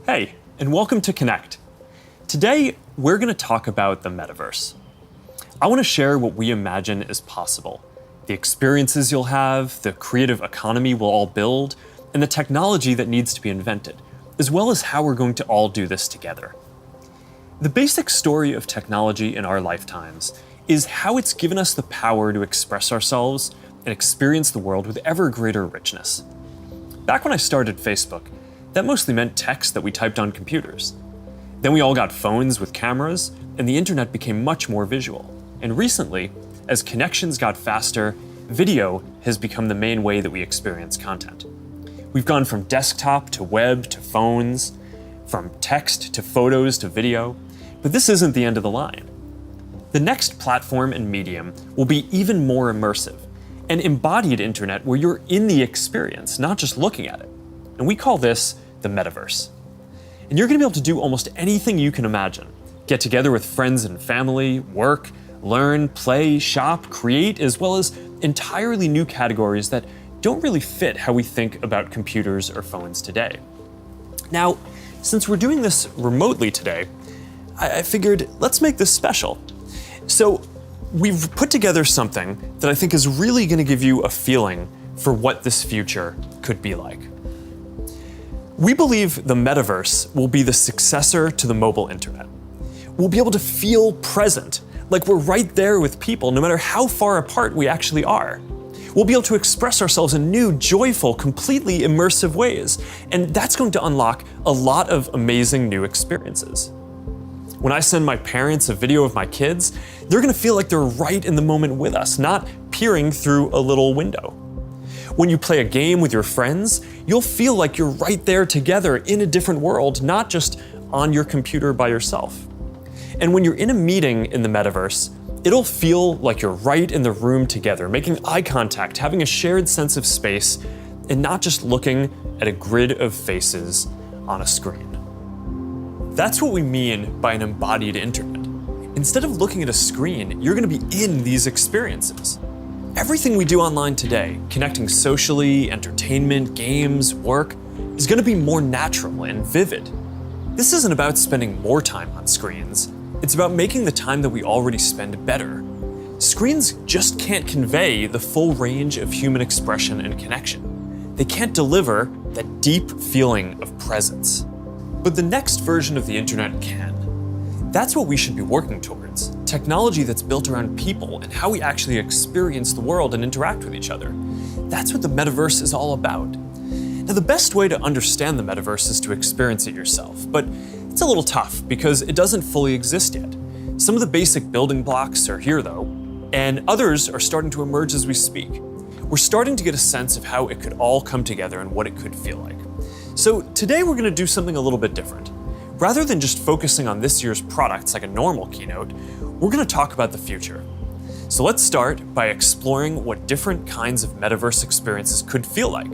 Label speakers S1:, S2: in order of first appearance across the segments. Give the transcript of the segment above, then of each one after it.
S1: Hey, and welcome to Connect. Today, we're going to talk about the metaverse. I want to share what we imagine is possible, the experiences you'll have, the creative economy we'll all build, and the technology that needs to be invented, as well as how we're going to all do this together. The basic story of technology in our lifetimes is how it's given us the power to express ourselves and experience the world with ever greater richness. Back when I started Facebook, that mostly meant text that we typed on computers. Then we all got phones with cameras, and the internet became much more visual. And recently, as connections got faster, video has become the main way that we experience content. We've gone from desktop to web to phones, from text to photos to video, but this isn't the end of the line. The next platform and medium will be even more immersive, an embodied internet where you're in the experience, not just looking at it. And we call this the metaverse. And you're going to be able to do almost anything you can imagine. Get together with friends and family, work, learn, play, shop, create, as well as entirely new categories that don't really fit how we think about computers or phones today. Now, since we're doing this remotely today, I figured let's make this special. So we've put together something that I think is really going to give you a feeling for what this future could be like. We believe the metaverse will be the successor to the mobile internet. We'll be able to feel present, like we're right there with people, no matter how far apart we actually are. We'll be able to express ourselves in new, joyful, completely immersive ways, and that's going to unlock a lot of amazing new experiences. When I send my parents a video of my kids, they're going to feel like they're right in the moment with us, not peering through a little window. When you play a game with your friends, you'll feel like you're right there together in a different world, not just on your computer by yourself. And when you're in a meeting in the metaverse, it'll feel like you're right in the room together, making eye contact, having a shared sense of space, and not just looking at a grid of faces on a screen. That's what we mean by an embodied internet. Instead of looking at a screen, you're going to be in these experiences. Everything we do online today, connecting socially, entertainment, games, work, is going to be more natural and vivid. This isn't about spending more time on screens. It's about making the time that we already spend better. Screens just can't convey the full range of human expression and connection. They can't deliver that deep feeling of presence. But the next version of the internet can. That's what we should be working towards. Technology that's built around people and how we actually experience the world and interact with each other. That's what the metaverse is all about. Now, the best way to understand the metaverse is to experience it yourself, but it's a little tough because it doesn't fully exist yet. Some of the basic building blocks are here though, and others are starting to emerge as we speak. We're starting to get a sense of how it could all come together and what it could feel like. So today we're going to do something a little bit different. Rather than just focusing on this year's products like a normal keynote, we're going to talk about the future. So let's start by exploring what different kinds of metaverse experiences could feel like,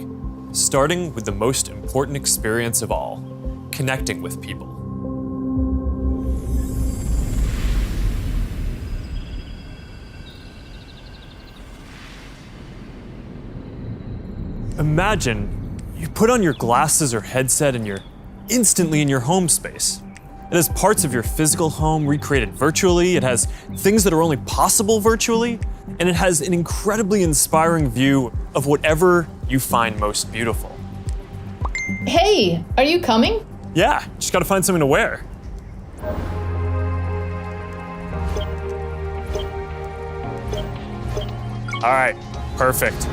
S1: starting with the most important experience of all, connecting with people. Imagine you put on your glasses or headset and you're instantly in your home space. It has parts of your physical home recreated virtually, it has things that are only possible virtually, and it has an incredibly inspiring view of whatever you find most beautiful.
S2: Hey, are you coming?
S1: Yeah, just gotta find something to wear. All right, perfect.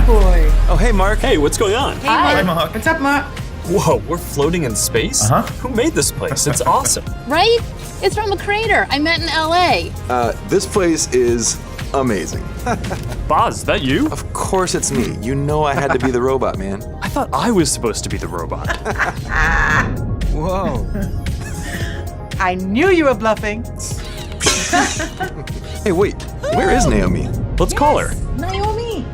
S3: Boy.
S4: Oh, hey, Mark.
S1: Hey, what's going on?
S3: Hey,
S2: Hi.
S3: Mark. What's up, Mark?
S1: Whoa, we're floating in space? Who made this place? It's awesome.
S2: Right? It's from a crater I met in LA.
S4: This place is amazing.
S1: Boz, is that you?
S4: Of course it's me. You know I had to be the robot, man.
S1: I thought I was supposed to be the robot.
S4: Whoa.
S3: I knew you were bluffing.
S4: Hey, wait. Where is Naomi?
S1: Let's call her.
S3: Naomi.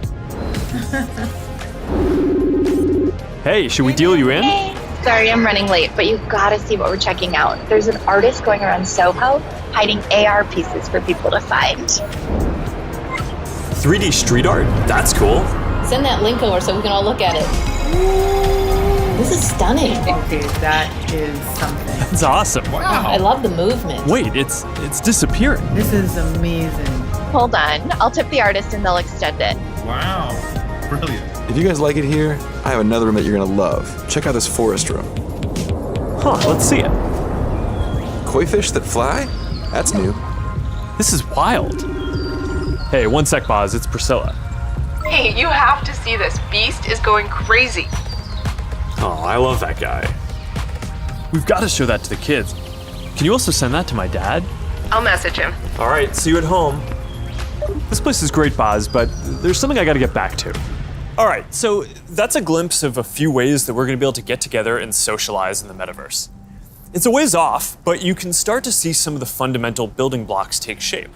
S1: Hey, should we deal you in?
S5: Hey, sorry I'm running late, but you've got to see what we're checking out. There's an artist going around Soho hiding AR pieces for people to find.
S1: 3D street art? That's cool.
S2: Send that link over so we can all look at it. This is stunning.
S3: Okay, that is something.
S1: It's awesome.
S2: I love the movement.
S1: Wait, it's disappearing.
S3: This is amazing.
S5: Hold on. I'll tip the artist and they'll extend it.
S6: Wow. Brilliant.
S4: If you guys like it here, I have another room that you're gonna love. Check out this forest room.
S1: Huh, let's see it.
S4: Koi fish that fly? That's new.
S1: This is wild. Hey, one sec, Boz, it's Priscilla.
S7: Hey, you have to see this. Beast is going crazy.
S1: Oh, I love that guy. We've got to show that to the kids. Can you also send that to my dad?
S7: I'll message him.
S1: All right, see you at home. This place is great, Boz, but there's something I got to get back to. All right, so that's a glimpse of a few ways that we're going to be able to get together and socialize in the metaverse. It's a ways off, but you can start to see some of the fundamental building blocks take shape.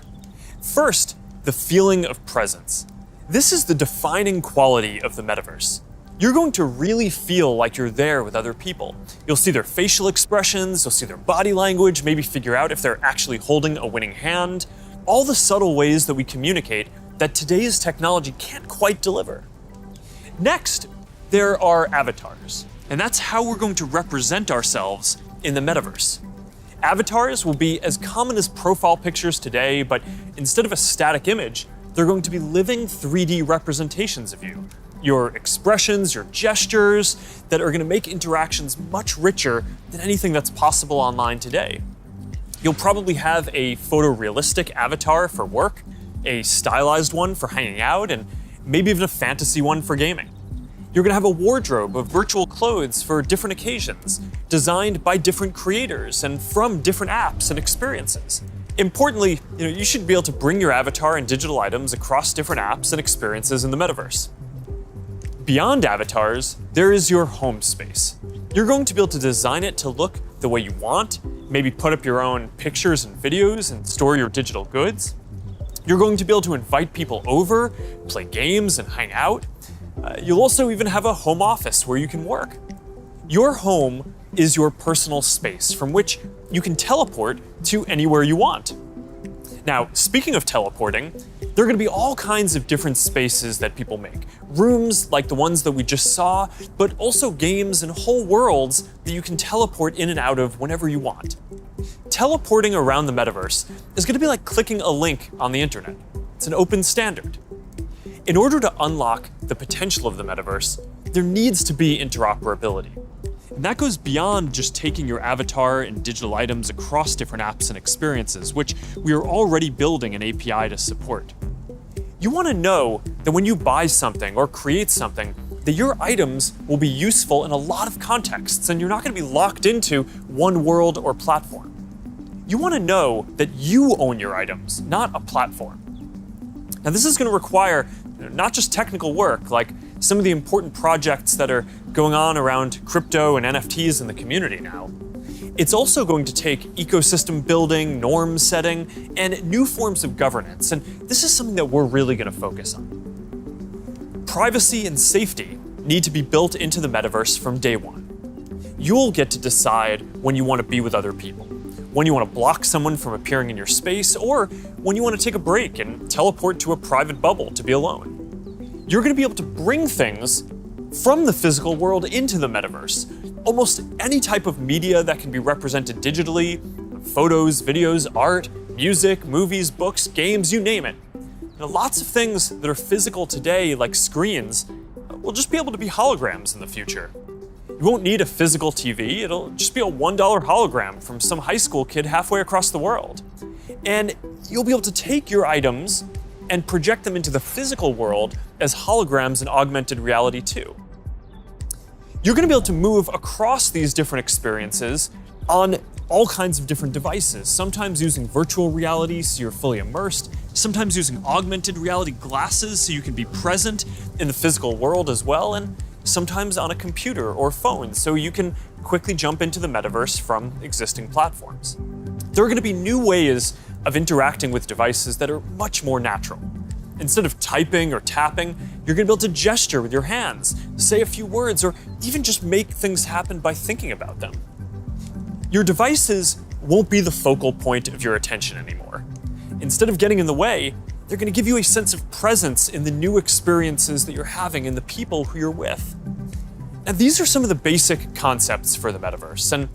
S1: First, the feeling of presence. This is the defining quality of the metaverse. You're going to really feel like you're there with other people. You'll see their facial expressions, you'll see their body language, maybe figure out if they're actually holding a winning hand. All the subtle ways that we communicate that today's technology can't quite deliver. Next, there are avatars, and that's how we're going to represent ourselves in the metaverse. Avatars will be as common as profile pictures today, but instead of a static image, they're going to be living 3D representations of you. Your expressions, your gestures, that are going to make interactions much richer than anything that's possible online today. You'll probably have a photorealistic avatar for work, a stylized one for hanging out, and maybe even a fantasy one for gaming. You're going to have a wardrobe of virtual clothes for different occasions, designed by different creators and from different apps and experiences. Importantly, you should be able to bring your avatar and digital items across different apps and experiences in the metaverse. Beyond avatars, there is your home space. You're going to be able to design it to look the way you want, maybe put up your own pictures and videos and store your digital goods. You're going to be able to invite people over, play games, and hang out. You'll also even have a home office where you can work. Your home is your personal space from which you can teleport to anywhere you want. Now, speaking of teleporting, there are going to be all kinds of different spaces that people make. Rooms like the ones that we just saw, but also games and whole worlds that you can teleport in and out of whenever you want. Teleporting around the metaverse is going to be like clicking a link on the internet. It's an open standard. In order to unlock the potential of the metaverse, there needs to be interoperability. And that goes beyond just taking your avatar and digital items across different apps and experiences, which we are already building an API to support. You want to know that when you buy something or create something, that your items will be useful in a lot of contexts and you're not going to be locked into one world or platform. You want to know that you own your items, not a platform. Now, this is going to require not just technical work, like some of the important projects that are going on around crypto and NFTs in the community now. It's also going to take ecosystem building, norm setting, and new forms of governance, and this is something that we're really going to focus on. Privacy and safety need to be built into the metaverse from day one. You'll get to decide when you want to be with other people, when you want to block someone from appearing in your space, or when you want to take a break and teleport to a private bubble to be alone. You're going to be able to bring things from the physical world into the metaverse. Almost any type of media that can be represented digitally, photos, videos, art, music, movies, books, games, you name it. Lots of things that are physical today, like screens, will just be able to be holograms in the future. You won't need a physical TV, it'll just be a $1 hologram from some high school kid halfway across the world. And you'll be able to take your items and project them into the physical world as holograms in augmented reality too. You're going to be able to move across these different experiences on all kinds of different devices, sometimes using virtual reality so you're fully immersed, sometimes using augmented reality glasses so you can be present in the physical world as well, and sometimes on a computer or phone so you can quickly jump into the metaverse from existing platforms. There are going to be new ways of interacting with devices that are much more natural. Instead of typing or tapping, you're going to be able to gesture with your hands, say a few words, or even just make things happen by thinking about them. Your devices won't be the focal point of your attention anymore. Instead of getting in the way, they're going to give you a sense of presence in the new experiences that you're having and the people who you're with. Now, these are some of the basic concepts for the metaverse. And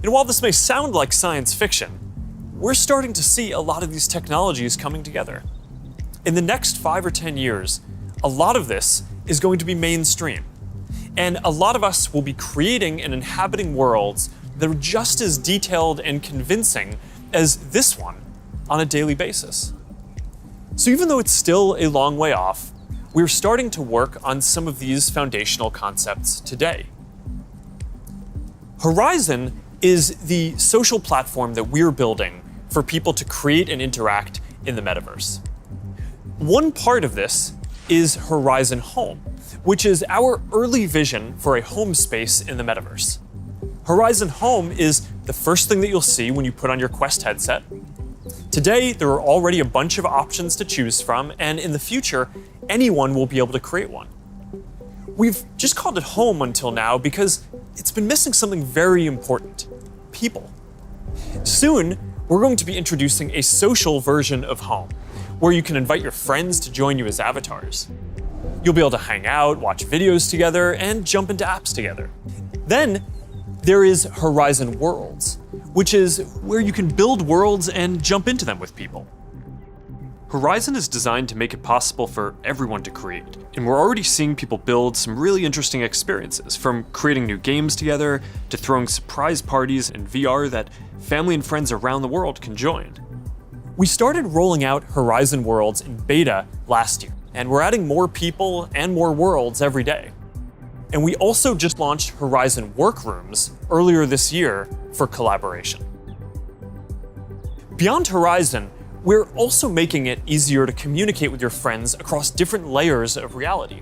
S1: while this may sound like science fiction, we're starting to see a lot of these technologies coming together. In the next 5 or 10 years, a lot of this is going to be mainstream. And a lot of us will be creating and inhabiting worlds that are just as detailed and convincing as this one on a daily basis. So even though it's still a long way off, we're starting to work on some of these foundational concepts today. Horizon is the social platform that we're building for people to create and interact in the metaverse. One part of this is Horizon Home, which is our early vision for a home space in the metaverse. Horizon Home is the first thing that you'll see when you put on your Quest headset. Today, there are already a bunch of options to choose from, and in the future, anyone will be able to create one. We've just called it home until now because it's been missing something very important: people. Soon, we're going to be introducing a social version of home, where you can invite your friends to join you as avatars. You'll be able to hang out, watch videos together, and jump into apps together. Then, there is Horizon Worlds, which is where you can build worlds and jump into them with people. Horizon is designed to make it possible for everyone to create, and we're already seeing people build some really interesting experiences, from creating new games together to throwing surprise parties in VR that family and friends around the world can join. We started rolling out Horizon Worlds in beta last year, and we're adding more people and more worlds every day. And we also just launched Horizon Workrooms earlier this year for collaboration. Beyond Horizon, we're also making it easier to communicate with your friends across different layers of reality.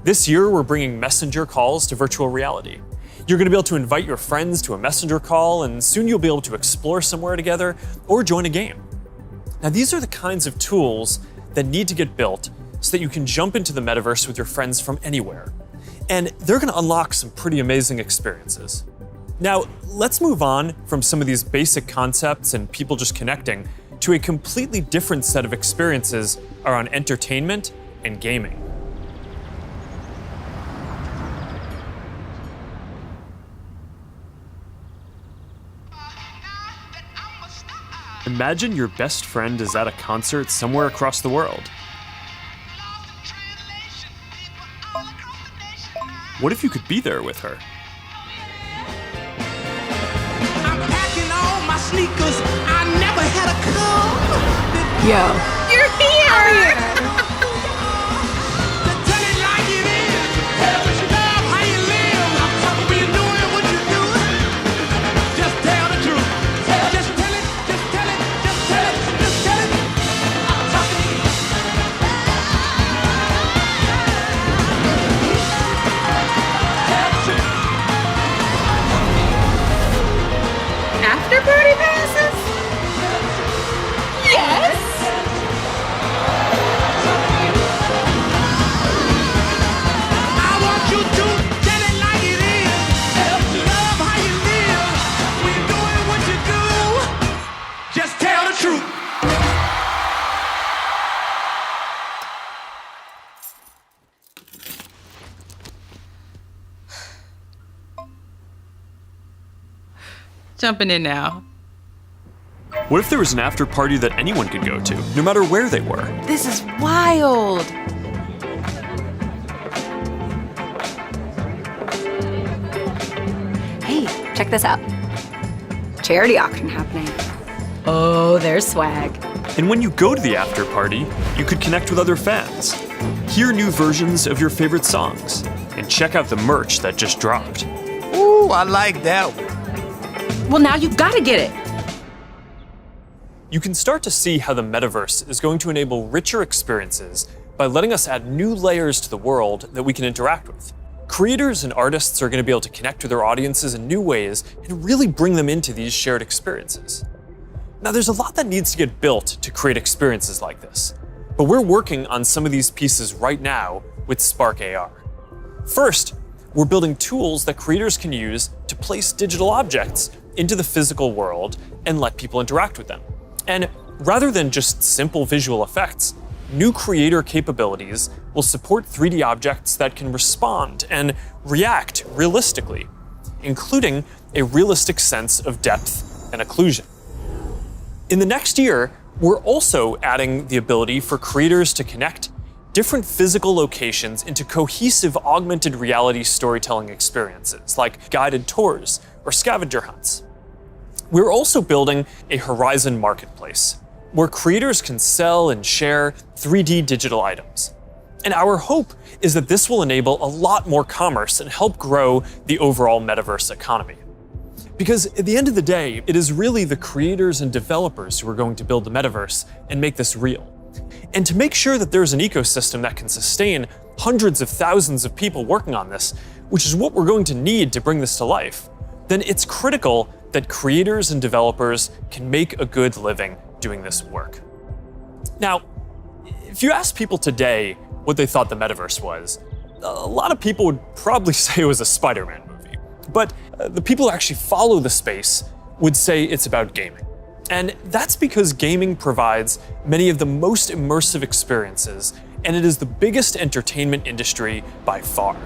S1: This year, we're bringing messenger calls to virtual reality. You're going to be able to invite your friends to a messenger call, and soon you'll be able to explore somewhere together or join a game. Now, these are the kinds of tools that need to get built so that you can jump into the metaverse with your friends from anywhere. And they're going to unlock some pretty amazing experiences. Now, let's move on from some of these basic concepts and people just connecting to a completely different set of experiences around entertainment and gaming. Imagine your best friend is at a concert somewhere across the world. What if you could be there with her?
S8: I'm packing all my sneakers. I never had a car.
S2: Yo. You're here!
S8: Tell it like it is. Tell what you love, how you live. When you're doing what you do. Just tell the truth. Just tell it, just tell it, just tell it, just tell it. I'm talking to you.
S2: After party passes? Yes!
S8: I want you to tell it like it is. Love how you live. When you're doing what you do. Just tell the truth.
S3: Jumping in now.
S1: What if there was an after party that anyone could go to, no matter where they were?
S3: This is wild.
S9: Hey, check this out. Charity auction happening.
S2: Oh, there's swag.
S1: And when you go to the after party, you could connect with other fans, hear new versions of your favorite songs, and check out the merch that just dropped.
S8: Ooh, I like that one.
S3: Well, now you've got to get it.
S1: You can start to see how the metaverse is going to enable richer experiences by letting us add new layers to the world that we can interact with. Creators and artists are going to be able to connect with their audiences in new ways and really bring them into these shared experiences. Now, there's a lot that needs to get built to create experiences like this, but we're working on some of these pieces right now with Spark AR. First, we're building tools that creators can use to place digital objects into the physical world and let people interact with them. And rather than just simple visual effects, new creator capabilities will support 3D objects that can respond and react realistically, including a realistic sense of depth and occlusion. In the next year, we're also adding the ability for creators to connect different physical locations into cohesive augmented reality storytelling experiences, like guided tours or scavenger hunts. We're also building a Horizon marketplace, where creators can sell and share 3D digital items. And our hope is that this will enable a lot more commerce and help grow the overall metaverse economy. Because at the end of the day, it is really the creators and developers who are going to build the metaverse and make this real. And to make sure that there's an ecosystem that can sustain hundreds of thousands of people working on this, which is what we're going to need to bring this to life, then it's critical that creators and developers can make a good living doing this work. Now, if you ask people today what they thought the metaverse was, a lot of people would probably say it was a Spider-Man movie. But the people who actually follow the space would say it's about gaming. And that's because gaming provides many of the most immersive experiences, and it is the biggest entertainment industry by far.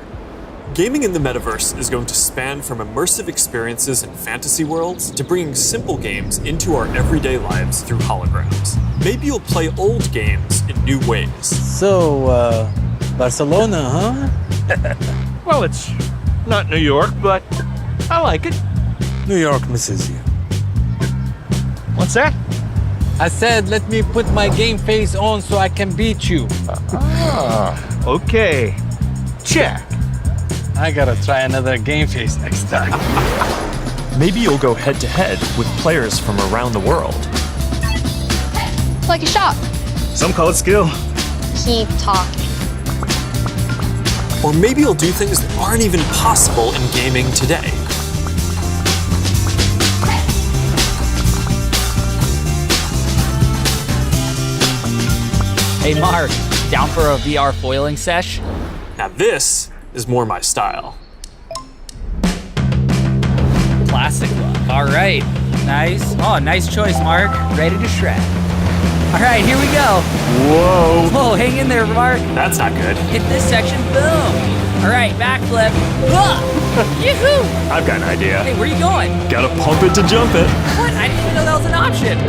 S1: Gaming in the metaverse is going to span from immersive experiences in fantasy worlds to bringing simple games into our everyday lives through holograms. Maybe you'll play old games in new ways.
S10: So, Barcelona, huh?
S11: Well, it's not New York, but I like it.
S10: New York misses you.
S11: What's that?
S10: I said, let me put my game face on so I can beat you.
S11: Okay. Check.
S10: I gotta try another game face next time.
S1: Maybe you'll go head-to-head with players from around the world.
S5: It's like a shop.
S11: Some call it skill.
S5: Keep talking.
S1: Or maybe you'll do things that aren't even possible in gaming today.
S12: Hey Mark, down for a VR foiling sesh?
S1: Now this is more my style.
S12: Classic look. All right, nice. Oh, nice choice, Mark. Ready to shred. All right, here we go.
S1: Whoa.
S12: Whoa, hang in there, Mark.
S1: That's not good.
S12: Hit this section, boom. All right, backflip. Yoo-hoo!
S1: I've got an idea.
S12: Hey, where are you going?
S1: Gotta pump it to jump it.
S12: What? I didn't even know that was an option.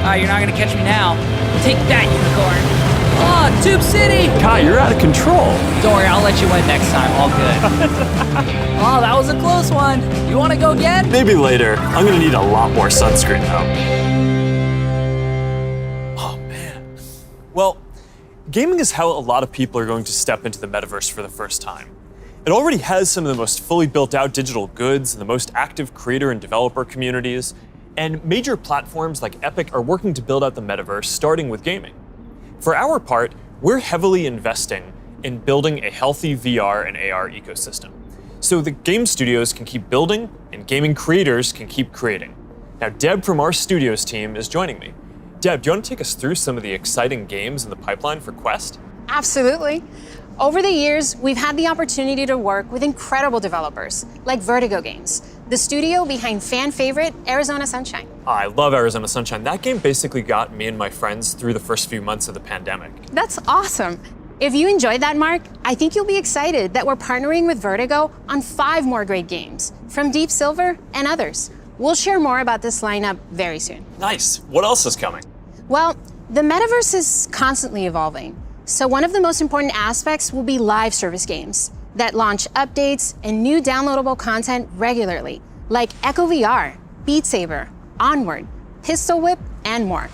S12: All right, you're not gonna catch me now. Take that, unicorn. Oh, Tube City!
S1: Kai, you're out of control.
S12: Don't worry, I'll let you win next time. All good. Oh, that was a close one. You want to go again?
S1: Maybe later. I'm gonna need a lot more sunscreen though. Oh man. Well, gaming is how a lot of people are going to step into the metaverse for the first time. It already has some of the most fully built out digital goods and the most active creator and developer communities. And major platforms like Epic are working to build out the metaverse, starting with gaming. For our part, we're heavily investing in building a healthy VR and AR ecosystem, so the game studios can keep building and gaming creators can keep creating. Now, Deb from our studios team is joining me. Deb, do you want to take us through some of the exciting games in the pipeline for Quest?
S2: Absolutely. Over the years, we've had the opportunity to work with incredible developers like Vertigo Games, the studio behind fan favorite Arizona Sunshine.
S1: I love Arizona Sunshine. That game basically got me and my friends through the first few months of the pandemic.
S2: That's awesome. If you enjoyed that, Mark, I think you'll be excited that we're partnering with Vertigo on 5 more great games from Deep Silver and others. We'll share more about this lineup very soon.
S1: Nice. What else is coming?
S2: Well, the metaverse is constantly evolving. So one of the most important aspects will be live service games that launch updates and new downloadable content regularly, like Echo VR, Beat Saber, Onward, Pistol Whip, and more.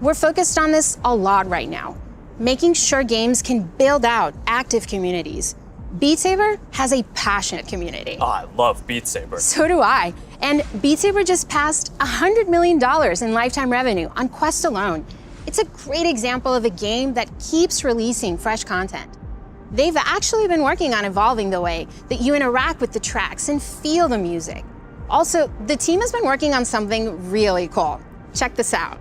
S2: We're focused on this a lot right now, making sure games can build out active communities. Beat Saber has a passionate community.
S1: Oh, I love Beat Saber.
S2: So do I. And Beat Saber just passed $100 million in lifetime revenue on Quest alone. It's a great example of a game that keeps releasing fresh content. They've actually been working on evolving the way that you interact with the tracks and feel the music. Also, the team has been working on something really cool. Check this out.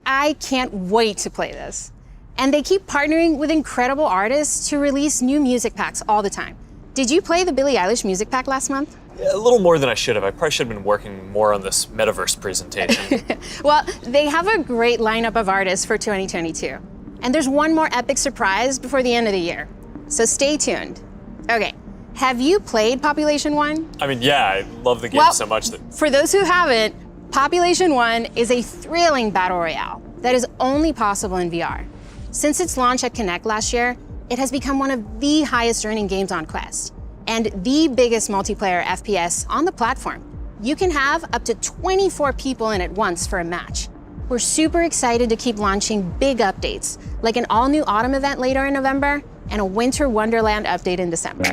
S2: I can't wait to play this. And they keep partnering with incredible artists to release new music packs all the time. Did you play the Billie Eilish music pack last month?
S1: Yeah, a little more than I should have. I probably should have been working more on this metaverse presentation.
S2: Well, they have a great lineup of artists for 2022. And there's one more epic surprise before the end of the year. So stay tuned. Okay, have you played Population 1?
S1: I mean, yeah, I love the game so much that...
S2: For those who haven't, Population 1 is a thrilling battle royale that is only possible in VR. Since its launch at Connect last year, it has become one of the highest earning games on Quest and the biggest multiplayer FPS on the platform. You can have up to 24 people in at once for a match. We're super excited to keep launching big updates, like an all-new autumn event later in November and a winter wonderland update in December.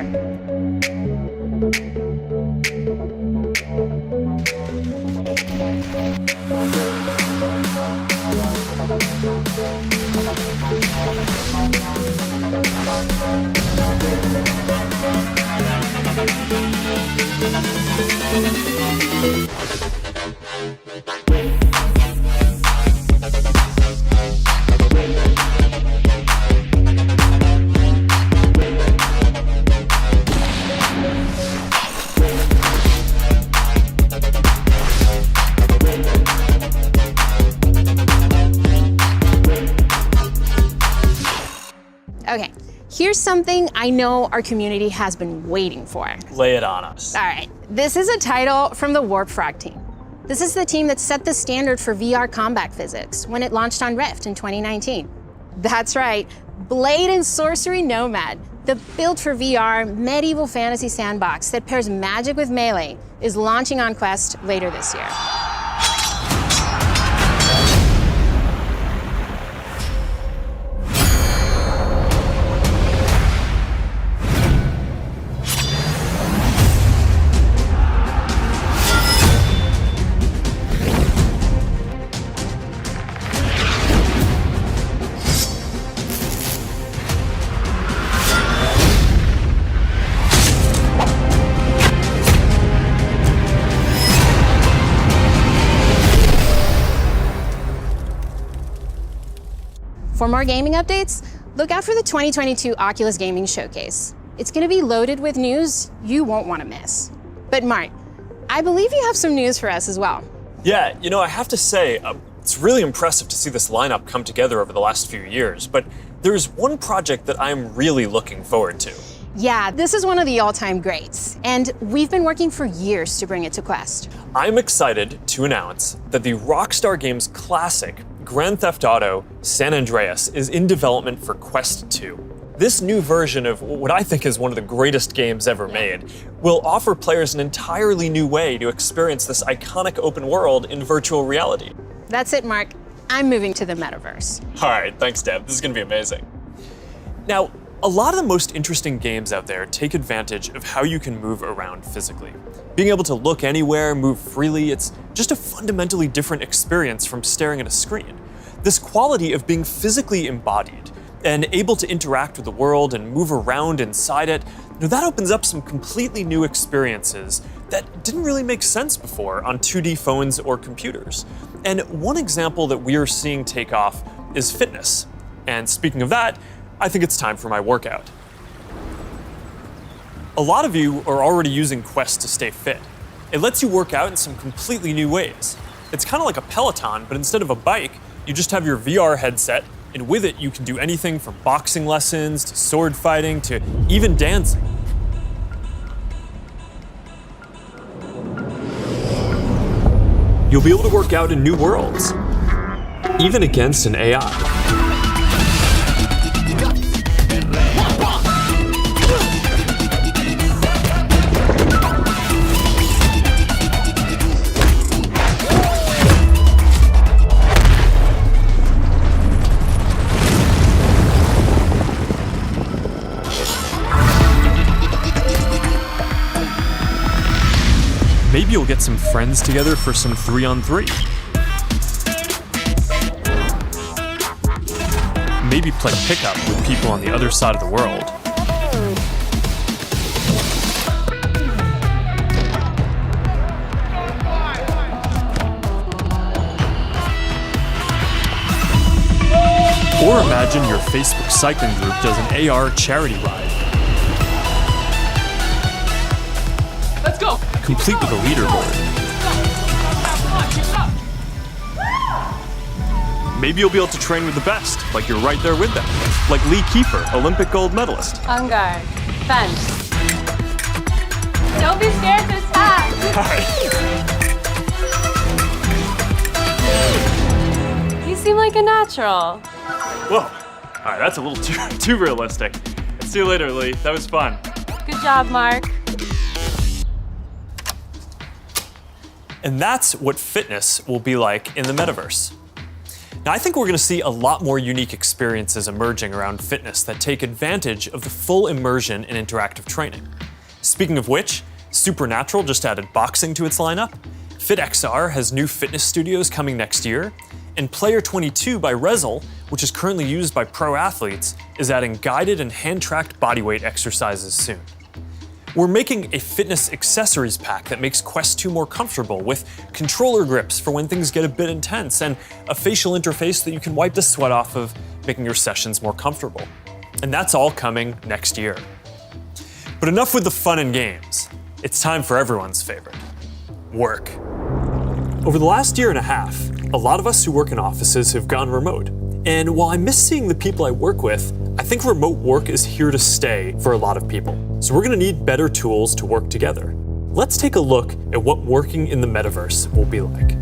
S2: Okay, here's something I know our community has been waiting for.
S1: Lay it on us.
S2: All right, this is a title from the Warp Frog team. This is the team that set the standard for VR combat physics when it launched on Rift in 2019. That's right, Blade and Sorcery Nomad, the built for VR medieval fantasy sandbox that pairs magic with melee, is launching on Quest later this year. For more gaming updates, look out for the 2022 Oculus Gaming Showcase. It's going to be loaded with news you won't want to miss. But Mart, I believe you have some news for us as well.
S1: Yeah, you know, I have to say, it's really impressive to see this lineup come together over the last few years, but there's one project that I'm really looking forward to.
S2: Yeah, this is one of the all-time greats, and we've been working for years to bring it to Quest.
S1: I'm excited to announce that the Rockstar Games classic Grand Theft Auto San Andreas is in development for Quest 2. This new version of what I think is one of the greatest games ever made will offer players an entirely new way to experience this iconic open world in virtual reality.
S2: That's it, Mark. I'm moving to the metaverse.
S1: All right, thanks, Deb. This is going to be amazing. Now, a lot of the most interesting games out there take advantage of how you can move around physically. Being able to look anywhere, move freely, it's just a fundamentally different experience from staring at a screen. This quality of being physically embodied and able to interact with the world and move around inside it, that opens up some completely new experiences that didn't really make sense before on 2D phones or computers. And one example that we are seeing take off is fitness. And speaking of that, I think it's time for my workout. A lot of you are already using Quest to stay fit. It lets you work out in some completely new ways. It's kind of like a Peloton, but instead of a bike, you just have your VR headset, and with it you can do anything from boxing lessons to sword fighting to even dancing. You'll be able to work out in new worlds, even against an AI. Maybe you'll get some friends together for some 3-on-3. Maybe play pickup with people on the other side of the world. Or Or imagine your Facebook cycling group does an AR charity ride.
S7: Let's go.
S1: Complete with a leaderboard. Maybe you'll be able to train with the best, like you're right there with them. Like Lee Kiefer, Olympic gold medalist.
S7: On guard. Fence. Don't be scared this time. You seem like a natural.
S1: Whoa. All right, that's a little too realistic. See you later, Lee. That was fun.
S7: Good job, Mark.
S1: And that's what fitness will be like in the metaverse. Now, I think we're going to see a lot more unique experiences emerging around fitness that take advantage of the full immersion in interactive training. Speaking of which, Supernatural just added boxing to its lineup, FitXR has new fitness studios coming next year, and Player 22 by Rezel, which is currently used by pro athletes, is adding guided and hand-tracked bodyweight exercises soon. We're making a fitness accessories pack that makes Quest 2 more comfortable, with controller grips for when things get a bit intense, and a facial interface that you can wipe the sweat off of, making your sessions more comfortable. And that's all coming next year. But enough with the fun and games. It's time for everyone's favorite, work. Over the last year and a half, a lot of us who work in offices have gone remote. And while I miss seeing the people I work with, I think remote work is here to stay for a lot of people. So we're gonna need better tools to work together. Let's take a look at what working in the metaverse will be like.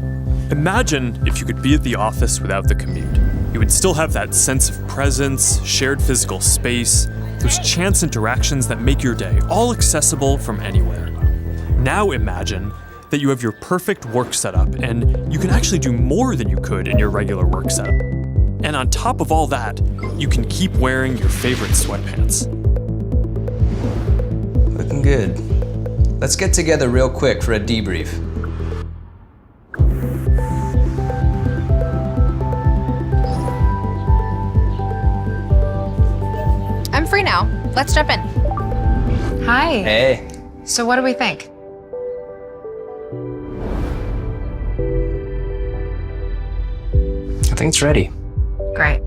S1: Imagine if you could be at the office without the commute. You would still have that sense of presence, shared physical space, those chance interactions that make your day all accessible from anywhere. Now imagine that you have your perfect work setup and you can actually do more than you could in your regular work setup. And on top of all that, you can keep wearing your favorite sweatpants.
S13: Looking good. Let's get together real quick for a debrief.
S14: I'm free now. Let's jump in. Hi.
S13: Hey.
S14: So what do we think?
S13: I think it's ready.
S14: Great.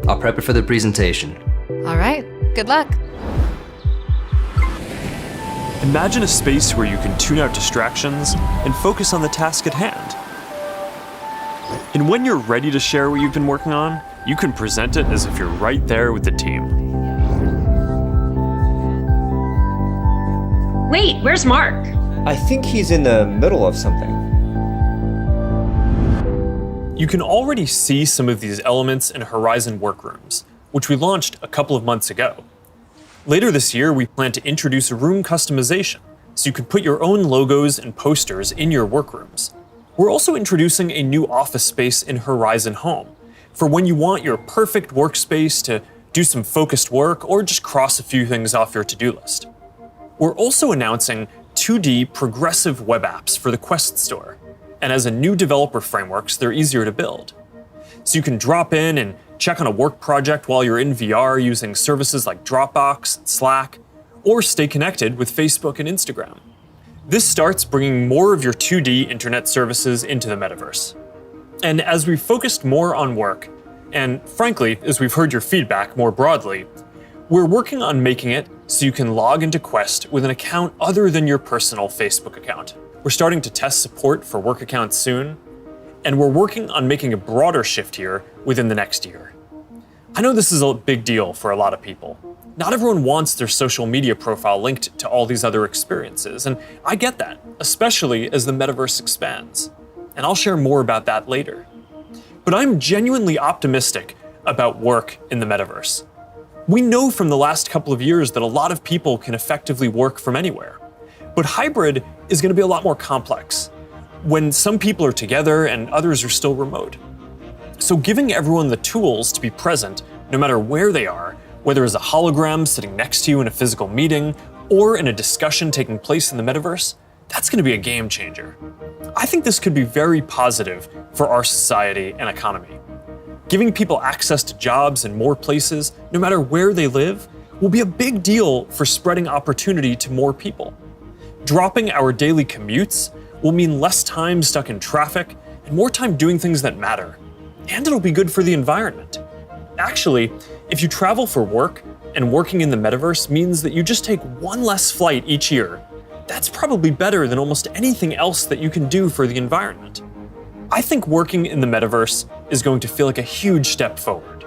S13: I'll prep it for the presentation.
S14: All right. Good luck.
S1: Imagine a space where you can tune out distractions and focus on the task at hand. And when you're ready to share what you've been working on, you can present it as if you're right there with the team.
S15: Wait, where's Mark?
S16: I think he's in the middle of something.
S1: You can already see some of these elements in Horizon Workrooms, which we launched a couple of months ago. Later this year, we plan to introduce room customization, so you can put your own logos and posters in your workrooms. We're also introducing a new office space in Horizon Home, for when you want your perfect workspace to do some focused work or just cross a few things off your to-do list. We're also announcing 2D progressive web apps for the Quest Store. And as a new developer frameworks, they're easier to build. So you can drop in and check on a work project while you're in VR using services like Dropbox and Slack, or stay connected with Facebook and Instagram. This starts bringing more of your 2D internet services into the metaverse. And as we've focused more on work, and frankly, as we've heard your feedback more broadly, we're working on making it so you can log into Quest with an account other than your personal Facebook account. We're starting to test support for work accounts soon, and we're working on making a broader shift here within the next year. I know this is a big deal for a lot of people. Not everyone wants their social media profile linked to all these other experiences, and I get that, especially as the metaverse expands. And I'll share more about that later. But I'm genuinely optimistic about work in the metaverse. We know from the last couple of years that a lot of people can effectively work from anywhere. But hybrid is going to be a lot more complex, when some people are together and others are still remote. So giving everyone the tools to be present, no matter where they are, whether as a hologram sitting next to you in a physical meeting, or in a discussion taking place in the metaverse, that's going to be a game changer. I think this could be very positive for our society and economy. Giving people access to jobs in more places, no matter where they live, will be a big deal for spreading opportunity to more people. Dropping our daily commutes will mean less time stuck in traffic and more time doing things that matter. and it'll be good for the environment. Actually, if you travel for work and working in the metaverse means that you just take one less flight each year, that's probably better than almost anything else that you can do for the environment. I think working in the metaverse is going to feel like a huge step forward.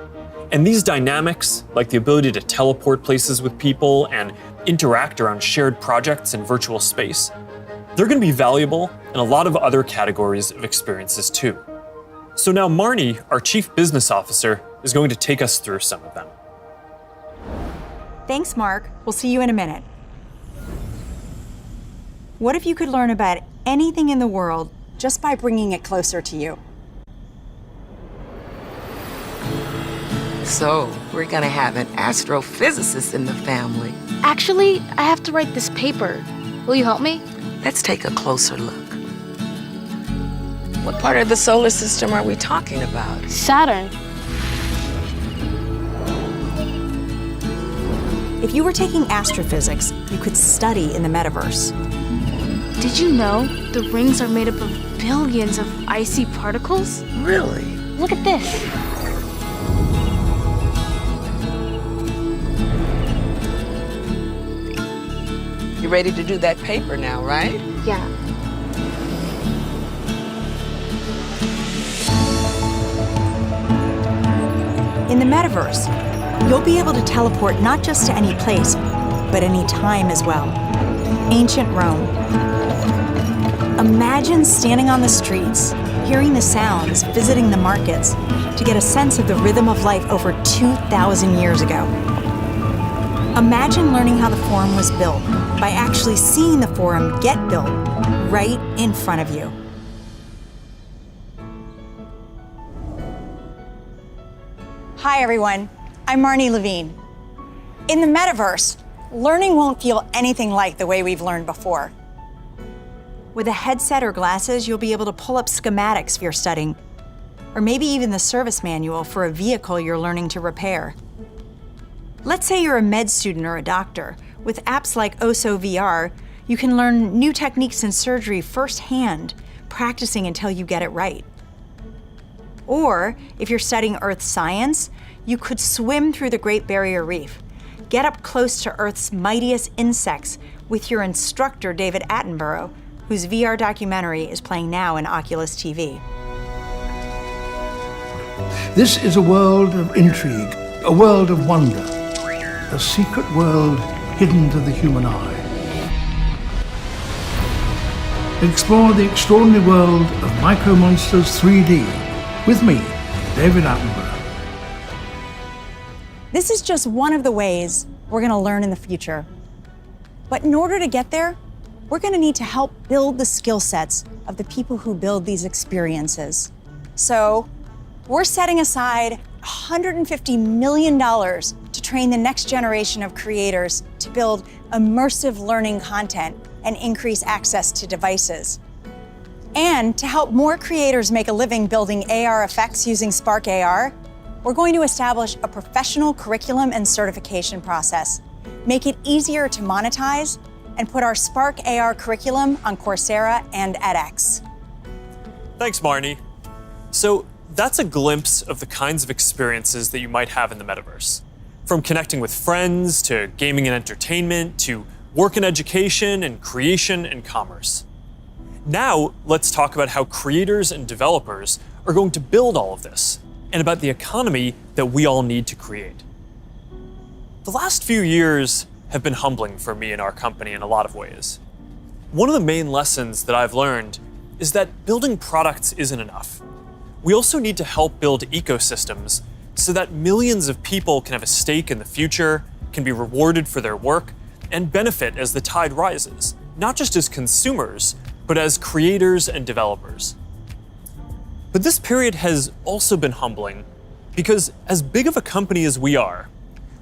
S1: And these dynamics, like the ability to teleport places with people and interact around shared projects in virtual space, they're going to be valuable in a lot of other categories of experiences too. So now Marnie, our Chief Business Officer, is going to take us through some of them.
S15: Thanks, Mark. We'll see you in a minute. What if you could learn about anything in the world just by bringing it closer to you?
S17: So, we're gonna have an astrophysicist in the family.
S7: Actually, I have to write this paper. Will you help me?
S17: Let's take a closer look. What part of the solar system are we talking about?
S7: Saturn.
S15: If you were taking astrophysics, you could study in the metaverse.
S7: Did you know the rings are made up of billions of icy particles?
S17: Really?
S7: Look at this.
S17: You ready to do that paper now, right?
S7: Yeah.
S15: In the metaverse, you'll be able to teleport not just to any place, but any time as well. Ancient Rome. Imagine standing on the streets, hearing the sounds, visiting the markets, to get a sense of the rhythm of life over 2,000 years ago. Imagine learning how the Forum was built by actually seeing the Forum get built right in front of you. Hi, everyone. I'm Marnie Levine. In the metaverse, learning won't feel anything like the way we've learned before. With a headset or glasses, you'll be able to pull up schematics if you're studying, or maybe even the service manual for a vehicle you're learning to repair. Let's say you're a med student or a doctor. With apps like OSO VR, you can learn new techniques in surgery firsthand, practicing until you get it right. Or if you're studying Earth science, you could swim through the Great Barrier Reef, get up close to Earth's mightiest insects with your instructor, David Attenborough, whose VR documentary is playing now in Oculus TV.
S18: This is a world of intrigue, a world of wonder, a secret world hidden to the human eye. Explore the extraordinary world of Micro Monsters 3D with me, David Attenborough.
S15: This is just one of the ways we're going to learn in the future. But in order to get there, we're going to need to help build the skill sets of the people who build these experiences. So we're setting aside $150 million to train the next generation of creators to build immersive learning content and increase access to devices. And to help more creators make a living building AR effects using Spark AR, we're going to establish a professional curriculum and certification process, make it easier to monetize, and put our Spark AR curriculum on Coursera and edX.
S1: Thanks, Marnie. So that's a glimpse of the kinds of experiences that you might have in the metaverse. From connecting with friends, to gaming and entertainment, to work and education, and creation and commerce. Now, let's talk about how creators and developers are going to build all of this, and about the economy that we all need to create. The last few years have been humbling for me and our company in a lot of ways. One of the main lessons that I've learned is that building products isn't enough. We also need to help build ecosystems so that millions of people can have a stake in the future, can be rewarded for their work, and benefit as the tide rises, not just as consumers, but as creators and developers. But this period has also been humbling because as big of a company as we are,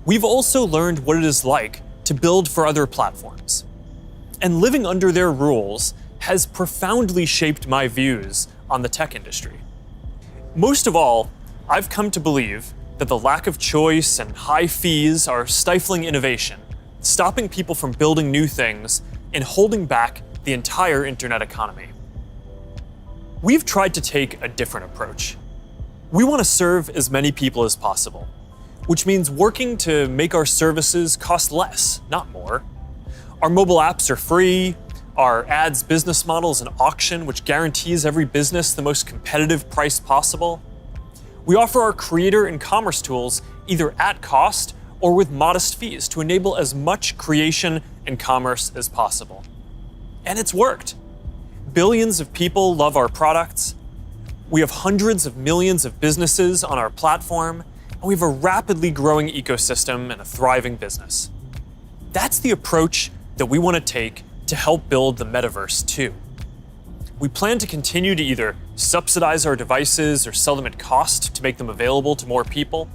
S1: we've also learned what it is like to build for other platforms. And living under their rules has profoundly shaped my views on the tech industry. Most of all, I've come to believe that the lack of choice and high fees are stifling innovation, stopping people from building new things, and holding back the entire internet economy. We've tried to take a different approach. We want to serve as many people as possible, which means working to make our services cost less, not more. Our mobile apps are free. Our ads business model is an auction which guarantees every business the most competitive price possible. We offer our creator and commerce tools either at cost or with modest fees to enable as much creation and commerce as possible. And it's worked. Billions of people love our products. We have hundreds of millions of businesses on our platform, and we have a rapidly growing ecosystem and a thriving business. That's the approach that we want to take to help build the metaverse too. We plan to continue to either subsidize our devices or sell them at cost to make them available to more people.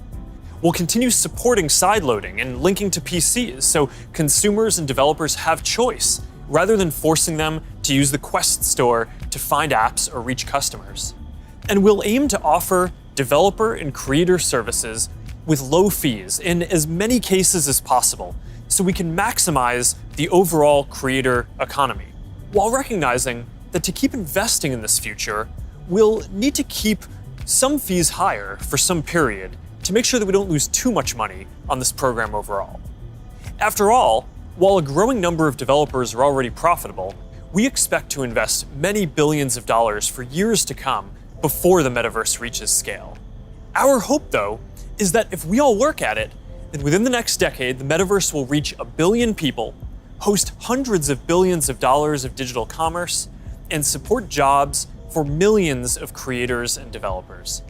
S1: We'll continue supporting sideloading and linking to PCs so consumers and developers have choice rather than forcing them to use the Quest store to find apps or reach customers. And we'll aim to offer developer and creator services with low fees in as many cases as possible so we can maximize the overall creator economy, while recognizing that to keep investing in this future, we'll need to keep some fees higher for some period to make sure that we don't lose too much money on this program overall. After all, while a growing number of developers are already profitable, we expect to invest many billions of dollars for years to come before the metaverse reaches scale. Our hope, though, is that if we all work at it, then within the next decade, the metaverse will reach 1 billion people, host hundreds of billions of dollars of digital commerce, and support jobs for millions of creators and developers.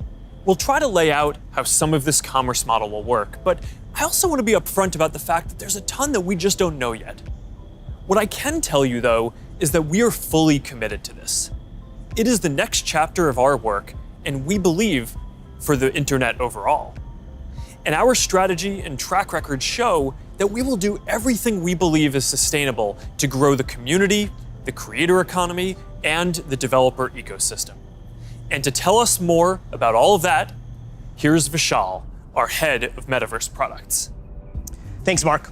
S1: We'll try to lay out how some of this commerce model will work, but I also want to be upfront about the fact that there's a ton that we just don't know yet. What I can tell you, though, is that we are fully committed to this. It is the next chapter of our work, and we believe for the internet overall. And our strategy and track record show that we will do everything we believe is sustainable to grow the community, the creator economy, and the developer ecosystem. And to tell us more about all of that, here's Vishal, our head of metaverse products.
S19: Thanks, Mark.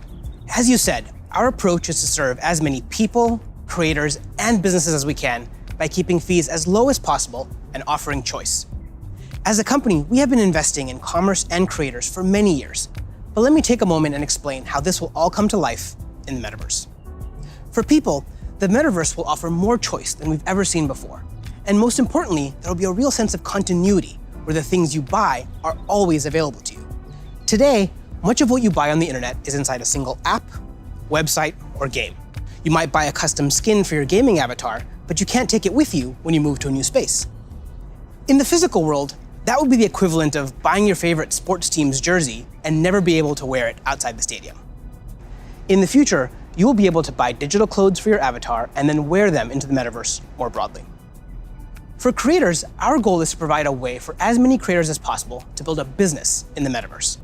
S19: As you said, our approach is to serve as many people, creators, and businesses as we can by keeping fees as low as possible and offering choice. As a company, we have been investing in commerce and creators for many years. But let me take a moment and explain how this will all come to life in the metaverse. For people, the metaverse will offer more choice than we've ever seen before. And most importantly, there will be a real sense of continuity where the things you buy are always available to you. Today, much of what you buy on the internet is inside a single app, website, or game. You might buy a custom skin for your gaming avatar, but you can't take it with you when you move to a new space. In the physical world, that would be the equivalent of buying your favorite sports team's jersey and never be able to wear it outside the stadium. In the future, you will be able to buy digital clothes for your avatar and then wear them into the metaverse more broadly. For creators, our goal is to provide a way for as many creators as possible to build a business in the metaverse.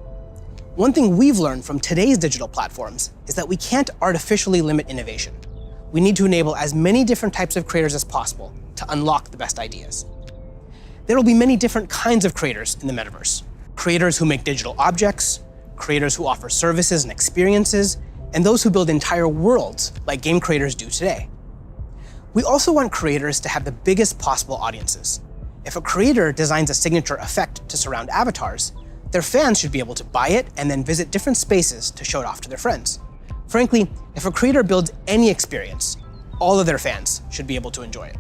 S19: One thing we've learned from today's digital platforms is that we can't artificially limit innovation. We need to enable as many different types of creators as possible to unlock the best ideas. There will be many different kinds of creators in the metaverse. Creators who make digital objects, creators who offer services and experiences, and those who build entire worlds like game creators do today. We also want creators to have the biggest possible audiences. If a creator designs a signature effect to surround avatars, their fans should be able to buy it and then visit different spaces to show it off to their friends. Frankly, if a creator builds any experience, all of their fans should be able to enjoy it.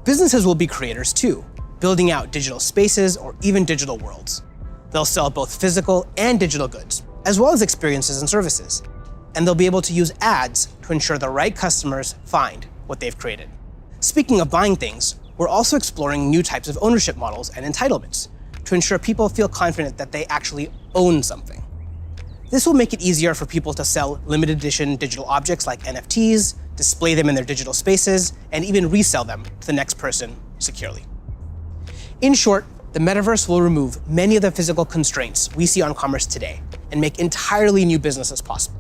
S19: Businesses will be creators too, building out digital spaces or even digital worlds. They'll sell both physical and digital goods, as well as experiences and services. And they'll be able to use ads to ensure the right customers find what they've created. Speaking of buying things, we're also exploring new types of ownership models and entitlements to ensure people feel confident that they actually own something. This will make it easier for people to sell limited edition digital objects like NFTs, display them in their digital spaces, and even resell them to the next person securely. In short, the metaverse will remove many of the physical constraints we see on commerce today and make entirely new businesses possible.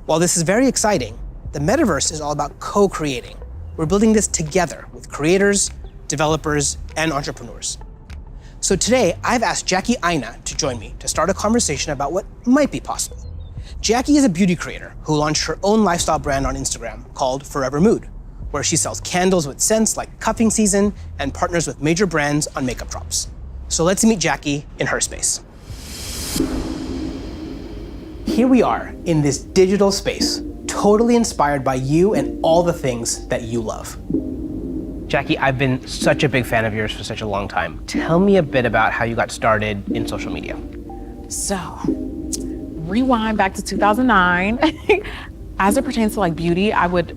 S19: While this is very exciting, the metaverse is all about co-creating. We're building this together with creators, developers, and entrepreneurs. So today, I've asked Jackie Aina to join me to start a conversation about what might be possible. Jackie is a beauty creator who launched her own lifestyle brand on Instagram called Forever Mood, where she sells candles with scents like cuffing season and partners with major brands on makeup drops. So let's meet Jackie in her space. Here we are in this digital space, totally inspired by you and all the things that you love. Jackie, I've been such a big fan of yours for such a long time. Tell me a bit about how you got started in social media.
S20: So, rewind back to 2009. As it pertains to like beauty, I would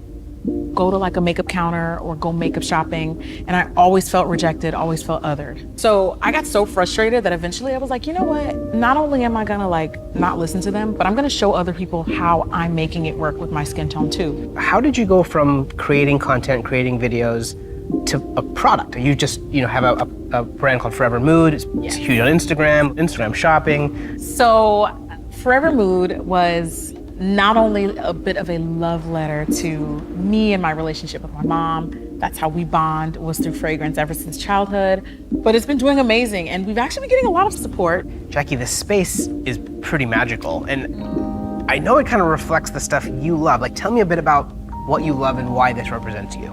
S20: go to like a makeup counter or go makeup shopping, and I always felt rejected, always felt othered. So I got so frustrated that eventually I was like, you know what? Not only am I gonna like not listen to them, but I'm gonna show other people how I'm making it work with my skin tone too.
S19: How did you go from creating content, creating videos, to a product? You just, have a brand called Forever Mood. It's huge on Instagram shopping.
S20: So Forever Mood was not only a bit of a love letter to me and my relationship with my mom. That's how we bond, was through fragrance ever since childhood. But it's been doing amazing, and we've actually been getting a lot of support.
S19: Jackie, this space is pretty magical, and I know it kind of reflects the stuff you love. Like, tell me a bit about what you love and why this represents you.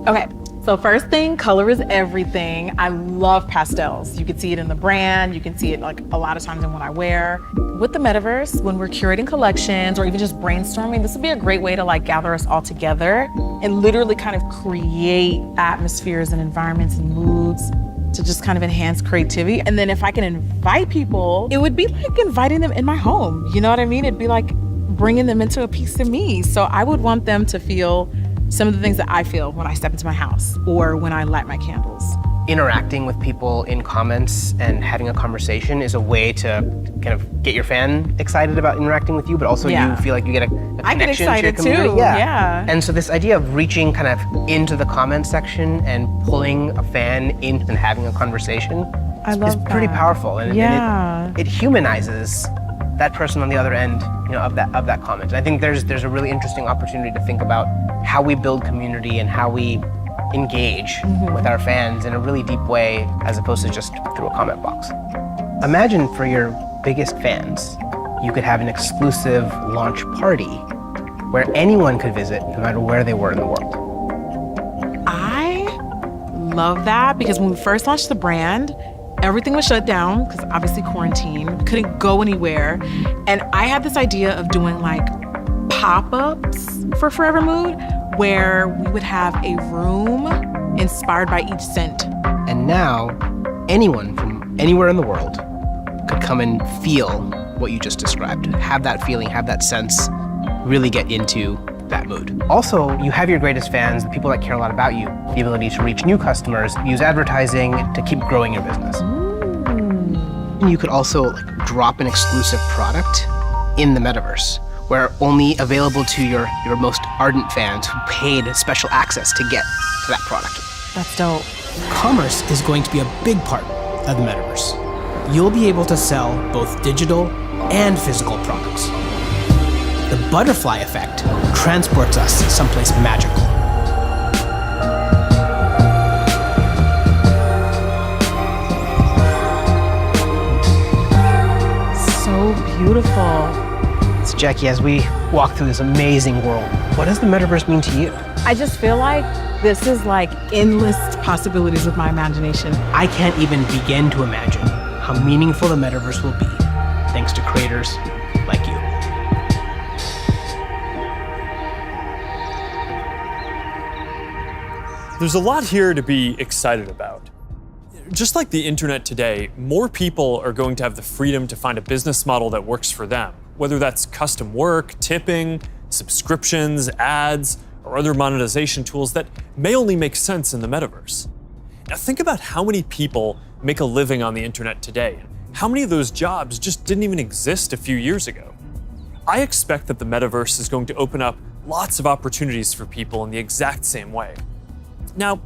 S20: Okay. So first thing, color is everything. I love pastels. You can see it in the brand. You can see it like a lot of times in what I wear. With the metaverse, when we're curating collections or even just brainstorming, this would be a great way to like gather us all together and literally kind of create atmospheres and environments and moods to just kind of enhance creativity. And then if I can invite people, it would be like inviting them in my home. You know what I mean? It'd be like bringing them into a piece of me. So I would want them to feel some of the things that I feel when I step into my house or when I light my candles.
S19: Interacting with people in comments and having a conversation is a way to kind of get your fan excited about interacting with you, but also you feel like you get a connection
S20: I get excited
S19: to your community.
S20: too, yeah.
S19: And so this idea of reaching kind of into the comment section and pulling a fan in and having a conversation is pretty powerful. And it humanizes that person on the other end, of that comment. And I think there's a really interesting opportunity to think about how we build community and how we engage with our fans in a really deep way, as opposed to just through a comment box. Imagine for your biggest fans, you could have an exclusive launch party where anyone could visit, no matter where they were in the world.
S20: I love that, because when we first launched the brand, everything was shut down because obviously quarantine, we couldn't go anywhere. And I had this idea of doing like pop-ups for Forever Mood, where we would have a room inspired by each scent.
S19: And now, anyone from anywhere in the world could come and feel what you just described, have that feeling, have that sense, really get into that mood. Also, you have your greatest fans, the people that care a lot about you, the ability to reach new customers, use advertising to keep growing your business. And you could also drop an exclusive product in the metaverse, where only available to your most ardent fans who paid special access to get to that product.
S20: That's dope.
S19: Commerce is going to be a big part of the metaverse. You'll be able to sell both digital and physical products. The butterfly effect transports us someplace magical.
S20: So beautiful.
S19: So Jackie, as we walk through this amazing world, what does the metaverse mean to you?
S20: I just feel like this is like endless possibilities with my imagination.
S19: I can't even begin to imagine how meaningful the metaverse will be thanks to creators like you.
S1: There's a lot here to be excited about. Just like the internet today, more people are going to have the freedom to find a business model that works for them, whether that's custom work, tipping, subscriptions, ads, or other monetization tools that may only make sense in the metaverse. Now think about how many people make a living on the internet today. How many of those jobs just didn't even exist a few years ago? I expect that the metaverse is going to open up lots of opportunities for people in the exact same way. Now,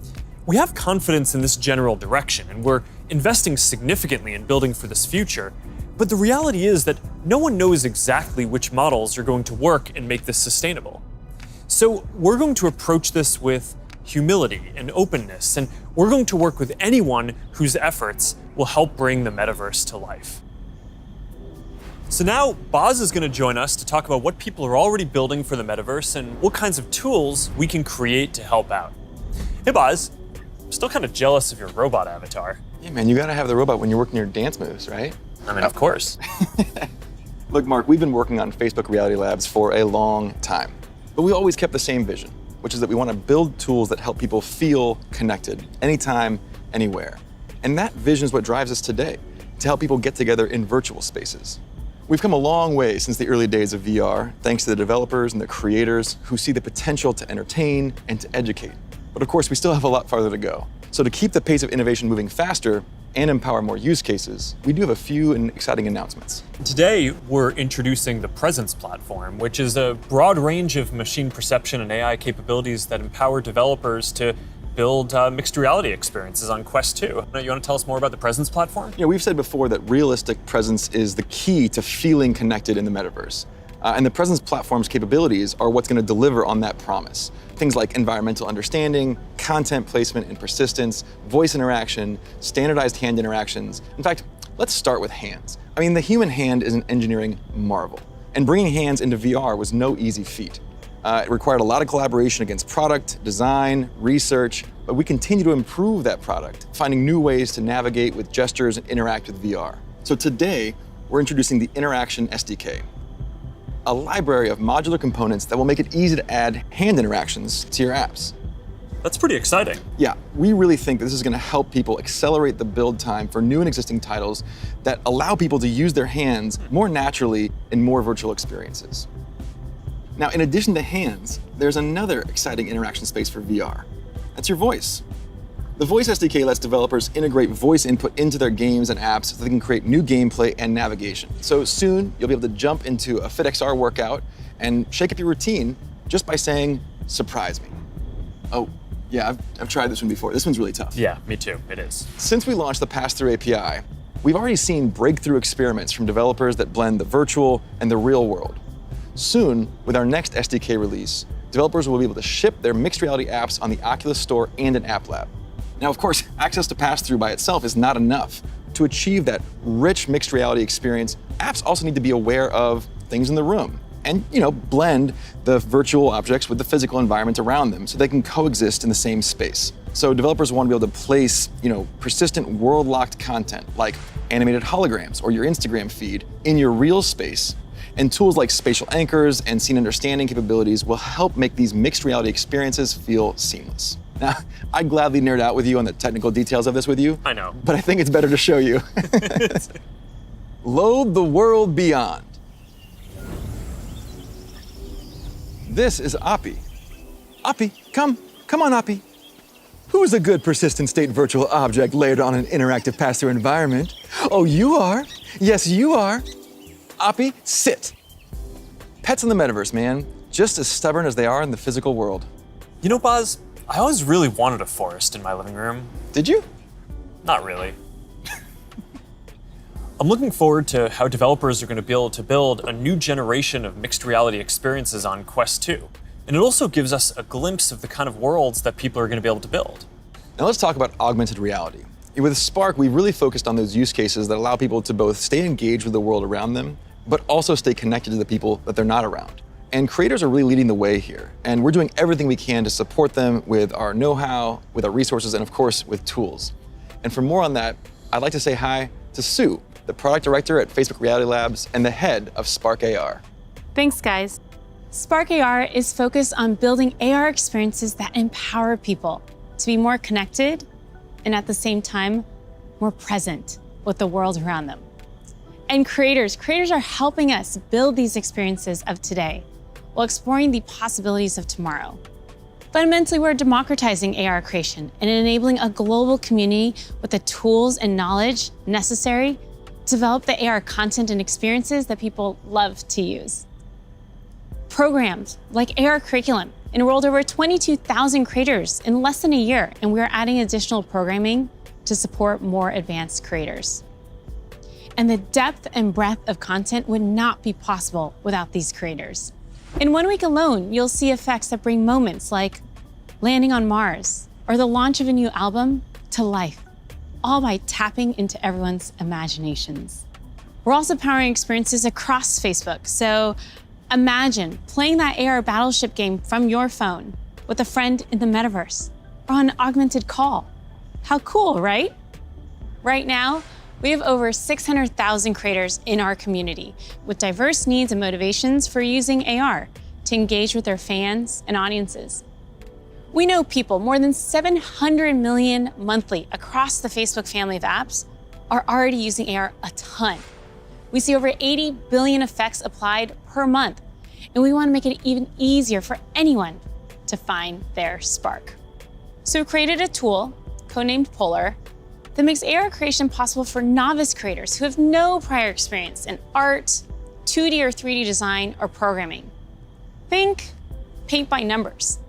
S1: we have confidence in this general direction, and we're investing significantly in building for this future, but the reality is that no one knows exactly which models are going to work and make this sustainable. So we're going to approach this with humility and openness, and we're going to work with anyone whose efforts will help bring the metaverse to life. So now, Boz is going to join us to talk about what people are already building for the metaverse and what kinds of tools we can create to help out. Hey Boz, I'm still kind of jealous of your robot avatar.
S4: Yeah, man, you gotta have the robot when you're working your dance moves, right?
S1: I mean, of course.
S4: Look, Mark, we've been working on Facebook Reality Labs for a long time, but we always kept the same vision, which is that we want to build tools that help people feel connected anytime, anywhere. And that vision is what drives us today, to help people get together in virtual spaces. We've come a long way since the early days of VR, thanks to the developers and the creators who see the potential to entertain and to educate. But of course, we still have a lot farther to go. So to keep the pace of innovation moving faster and empower more use cases, we do have a few exciting announcements.
S1: Today, we're introducing the Presence platform, which is a broad range of machine perception and AI capabilities that empower developers to build mixed reality experiences on Quest 2. You want to tell us more about the Presence platform?
S4: Yeah, we've said before that realistic presence is the key to feeling connected in the metaverse. And the Presence platform's capabilities are what's going to deliver on that promise. Things like environmental understanding, content placement and persistence, voice interaction, standardized hand interactions. In fact, let's start with hands. I mean, the human hand is an engineering marvel. And bringing hands into VR was no easy feat. It required a lot of collaboration against product, design, research, but we continue to improve that product, finding new ways to navigate with gestures and interact with VR. So today, we're introducing the Interaction SDK, a library of modular components that will make it easy to add hand interactions to your apps.
S1: That's pretty exciting.
S4: Yeah, we really think that this is going to help people accelerate the build time for new and existing titles that allow people to use their hands more naturally in more virtual experiences. Now, in addition to hands, there's another exciting interaction space for VR. That's your voice. The Voice SDK lets developers integrate voice input into their games and apps so they can create new gameplay and navigation. So soon, you'll be able to jump into a FitXR workout and shake up your routine just by saying, "Surprise me." Oh, yeah, I've tried this one before. This one's really tough.
S1: Yeah, me too, it is.
S4: Since we launched the Pass-Through API, we've already seen breakthrough experiments from developers that blend the virtual and the real world. Soon, with our next SDK release, developers will be able to ship their mixed reality apps on the Oculus Store and an App Lab. Now, of course, access to pass-through by itself is not enough. To achieve that rich mixed reality experience, apps also need to be aware of things in the room and, blend the virtual objects with the physical environment around them so they can coexist in the same space. So developers want to be able to place, persistent world-locked content like animated holograms or your Instagram feed in your real space. And tools like spatial anchors and scene understanding capabilities will help make these mixed reality experiences feel seamless. Now, I'd gladly nerd out with you on the technical details of this with you.
S1: I know.
S4: But I think it's better to show you. Load the world beyond. This is Oppie. Oppie, come on, Oppie. Who's a good persistent state virtual object layered on an interactive pass-through environment? Oh, you are. Yes, you are. Oppie, sit. Pets in the metaverse, man. Just as stubborn as they are in the physical world.
S1: You know, Boz, I always really wanted a forest in my living room.
S4: Did you?
S1: Not really. I'm looking forward to how developers are going to be able to build a new generation of mixed reality experiences on Quest 2. And it also gives us a glimpse of the kind of worlds that people are going to be able to build.
S4: Now let's talk about augmented reality. With Spark, we really focused on those use cases that allow people to both stay engaged with the world around them, but also stay connected to the people that they're not around. And creators are really leading the way here. And we're doing everything we can to support them with our know-how, with our resources, and of course, with tools. And for more on that, I'd like to say hi to Sue, the product director at Facebook Reality Labs and the head of Spark AR.
S21: Thanks, guys. Spark AR is focused on building AR experiences that empower people to be more connected and at the same time, more present with the world around them. And creators are helping us build these experiences of today while exploring the possibilities of tomorrow. Fundamentally, we're democratizing AR creation and enabling a global community with the tools and knowledge necessary to develop the AR content and experiences that people love to use. Programs like AR Curriculum enrolled over 22,000 creators in less than a year, and we're adding additional programming to support more advanced creators. And the depth and breadth of content would not be possible without these creators. In 1 week alone, you'll see effects that bring moments like landing on Mars or the launch of a new album to life, all by tapping into everyone's imaginations. We're also powering experiences across Facebook, so imagine playing that AR battleship game from your phone with a friend in the metaverse or on an augmented call. How cool, right? Right now, we have over 600,000 creators in our community with diverse needs and motivations for using AR to engage with their fans and audiences. We know people, more than 700 million monthly across the Facebook family of apps, are already using AR a ton. We see over 80 billion effects applied per month, and we want to make it even easier for anyone to find their spark. So we created a tool, codenamed Polar, that makes AR creation possible for novice creators who have no prior experience in art, 2D or 3D design, or programming. Think paint by numbers.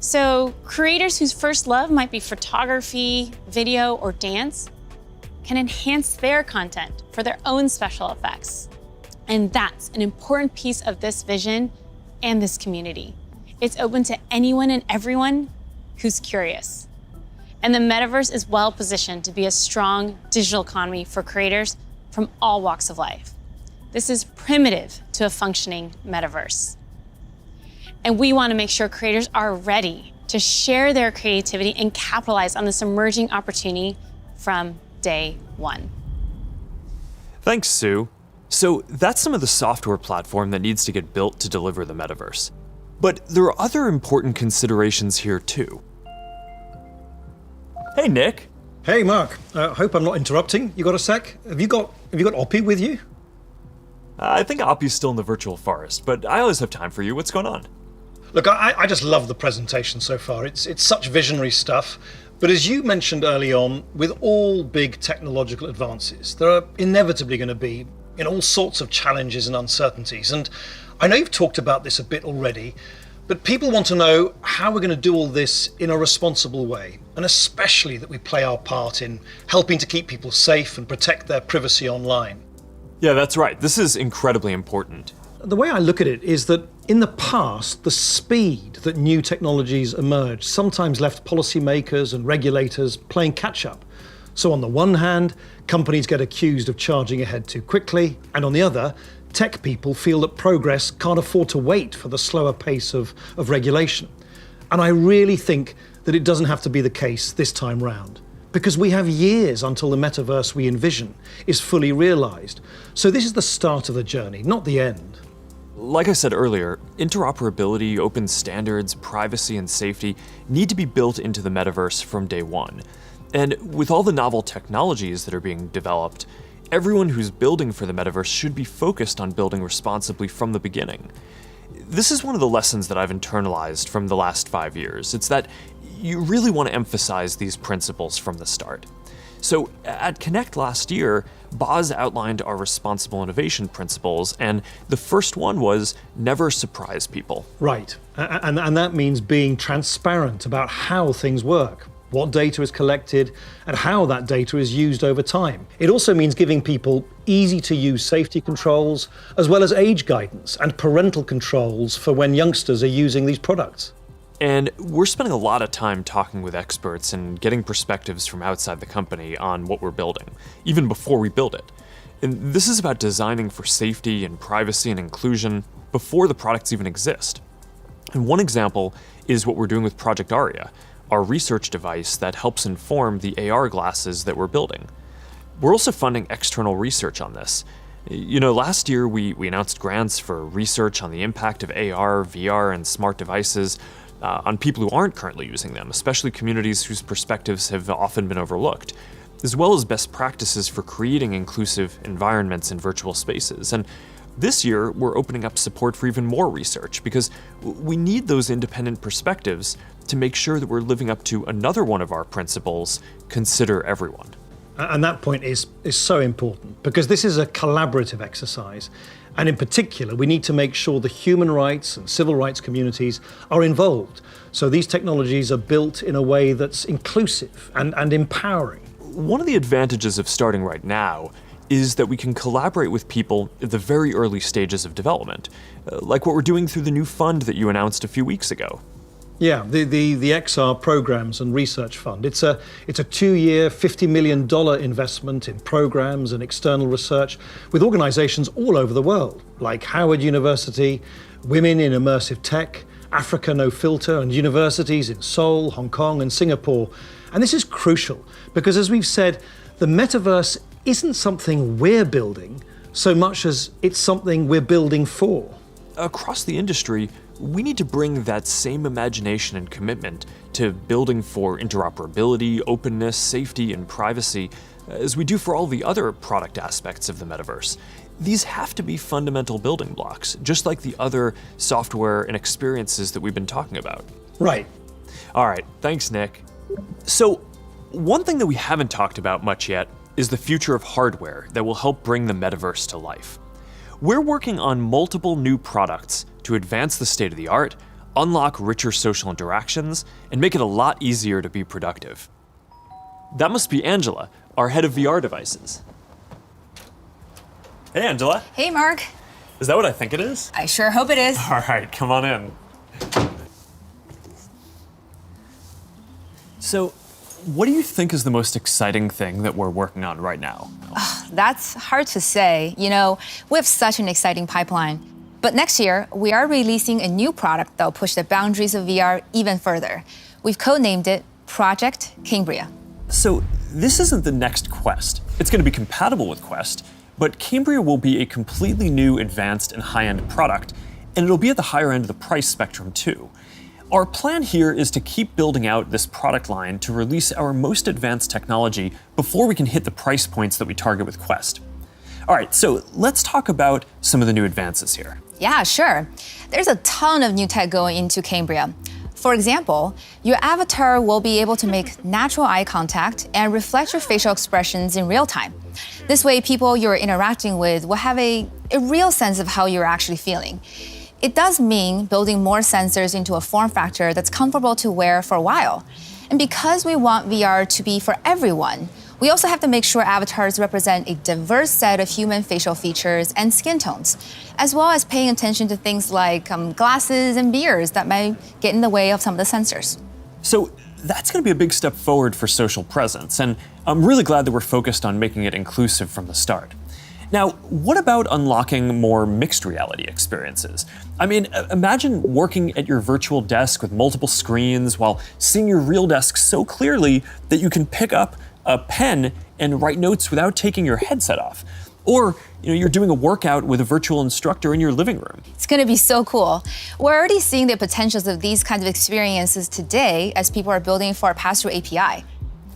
S21: So creators whose first love might be photography, video, or dance can enhance their content for their own special effects. And that's an important piece of this vision and this community. It's open to anyone and everyone who's curious. And the metaverse is well positioned to be a strong digital economy for creators from all walks of life. This is primitive to a functioning metaverse. And we want to make sure creators are ready to share their creativity and capitalize on this emerging opportunity from day one.
S1: Thanks, Sue. So that's some of the software platform that needs to get built to deliver the metaverse. But there are other important considerations here too. Hey, Nick.
S6: Hey, Mark. Hope I'm not interrupting. You got a sec? Have you got Oppie with you?
S1: I think Oppie's still in the virtual forest, but I always have time for you. What's going on?
S6: Look, I just love the presentation so far. It's such visionary stuff. But as you mentioned early on, with all big technological advances, there are inevitably going to be all sorts of challenges and uncertainties. And I know you've talked about this a bit already, but people want to know how we're going to do all this in a responsible way, and especially that we play our part in helping to keep people safe and protect their privacy online.
S1: Yeah, that's right. This is incredibly important.
S6: The way I look at it is that in the past, the speed that new technologies emerged sometimes left policymakers and regulators playing catch up. So on the one hand, companies get accused of charging ahead too quickly, and on the other, tech people feel that progress can't afford to wait for the slower pace of regulation. And I really think that it doesn't have to be the case this time round, because we have years until the metaverse we envision is fully realized. So this is the start of the journey, not the end.
S1: Like I said earlier, interoperability, open standards, privacy, and safety need to be built into the metaverse from day one. And with all the novel technologies that are being developed, everyone who's building for the metaverse should be focused on building responsibly from the beginning. This is one of the lessons that I've internalized from the last 5 years. It's that you really want to emphasize these principles from the start. So at Connect last year, Boz outlined our responsible innovation principles, and the first one was never surprise people.
S6: Right, and that means being transparent about how things work, what data is collected, and how that data is used over time. It also means giving people easy-to-use safety controls, as well as age guidance and parental controls for when youngsters are using these products.
S1: And we're spending a lot of time talking with experts and getting perspectives from outside the company on what we're building, even before we build it. And this is about designing for safety and privacy and inclusion before the products even exist. And one example is what we're doing with Project Aria, our research device that helps inform the AR glasses that we're building. We're also funding external research on this. You know, last year we announced grants for research on the impact of AR, VR, and smart devices on people who aren't currently using them, especially communities whose perspectives have often been overlooked, as well as best practices for creating inclusive environments in virtual spaces. And this year, we're opening up support for even more research because we need those independent perspectives to make sure that we're living up to another one of our principles, consider everyone.
S6: And that point is so important because this is a collaborative exercise. And in particular, we need to make sure the human rights and civil rights communities are involved. So these technologies are built in a way that's inclusive and empowering.
S1: One of the advantages of starting right now is that we can collaborate with people at the very early stages of development, like what we're doing through the new fund that you announced a few weeks ago.
S6: Yeah, the XR Programs and Research Fund. It's a 2-year, $50 million investment in programs and external research with organizations all over the world, like Howard University, Women in Immersive Tech, Africa No Filter, and universities in Seoul, Hong Kong, and Singapore. And this is crucial because, as we've said, The metaverse isn't something we're building so much as it's something we're building for.
S1: Across the industry, we need to bring that same imagination and commitment to building for interoperability, openness, safety, and privacy as we do for all the other product aspects of the metaverse. These have to be fundamental building blocks, just like the other software and experiences that we've been talking about.
S6: Right.
S1: All right, thanks, Nick. So, one thing that we haven't talked about much yet is the future of hardware that will help bring the metaverse to life. We're working on multiple new products to advance the state of the art, unlock richer social interactions, and make it a lot easier to be productive. That must be Angela, our head of VR devices. Hey, Angela.
S14: Hey, Mark.
S1: Is that what I think it is?
S14: I sure hope it is.
S1: All right, come on in. So, what do you think is the most exciting thing that we're working on right now?
S14: That's hard to say. You know, we have such an exciting pipeline. But next year, we are releasing a new product that will push the boundaries of VR even further. We've codenamed it Project Cambria.
S1: So, this isn't the next Quest. It's going to be compatible with Quest, but Cambria will be a completely new, advanced, and high-end product, and it'll be at the higher end of the price spectrum too. Our plan here is to keep building out this product line to release our most advanced technology before we can hit the price points that we target with Quest. All right, so let's talk about some of the new advances here.
S14: Yeah, sure. There's a ton of new tech going into Cambria. For example, your avatar will be able to make natural eye contact and reflect your facial expressions in real time. This way, people you're interacting with will have a real sense of how you're actually feeling. It does mean building more sensors into a form factor that's comfortable to wear for a while. And because we want VR to be for everyone, we also have to make sure avatars represent a diverse set of human facial features and skin tones, as well as paying attention to things like glasses and beards that might get in the way of some of the sensors.
S1: So that's going to be a big step forward for social presence, and I'm really glad that we're focused on making it inclusive from the start. Now, what about unlocking more mixed reality experiences? I mean, imagine working at your virtual desk with multiple screens while seeing your real desk so clearly that you can pick up a pen and write notes without taking your headset off. Or, you're doing a workout with a virtual instructor in your living room.
S14: It's going to be so cool. We're already seeing the potentials of these kinds of experiences today as people are building for our pass-through API.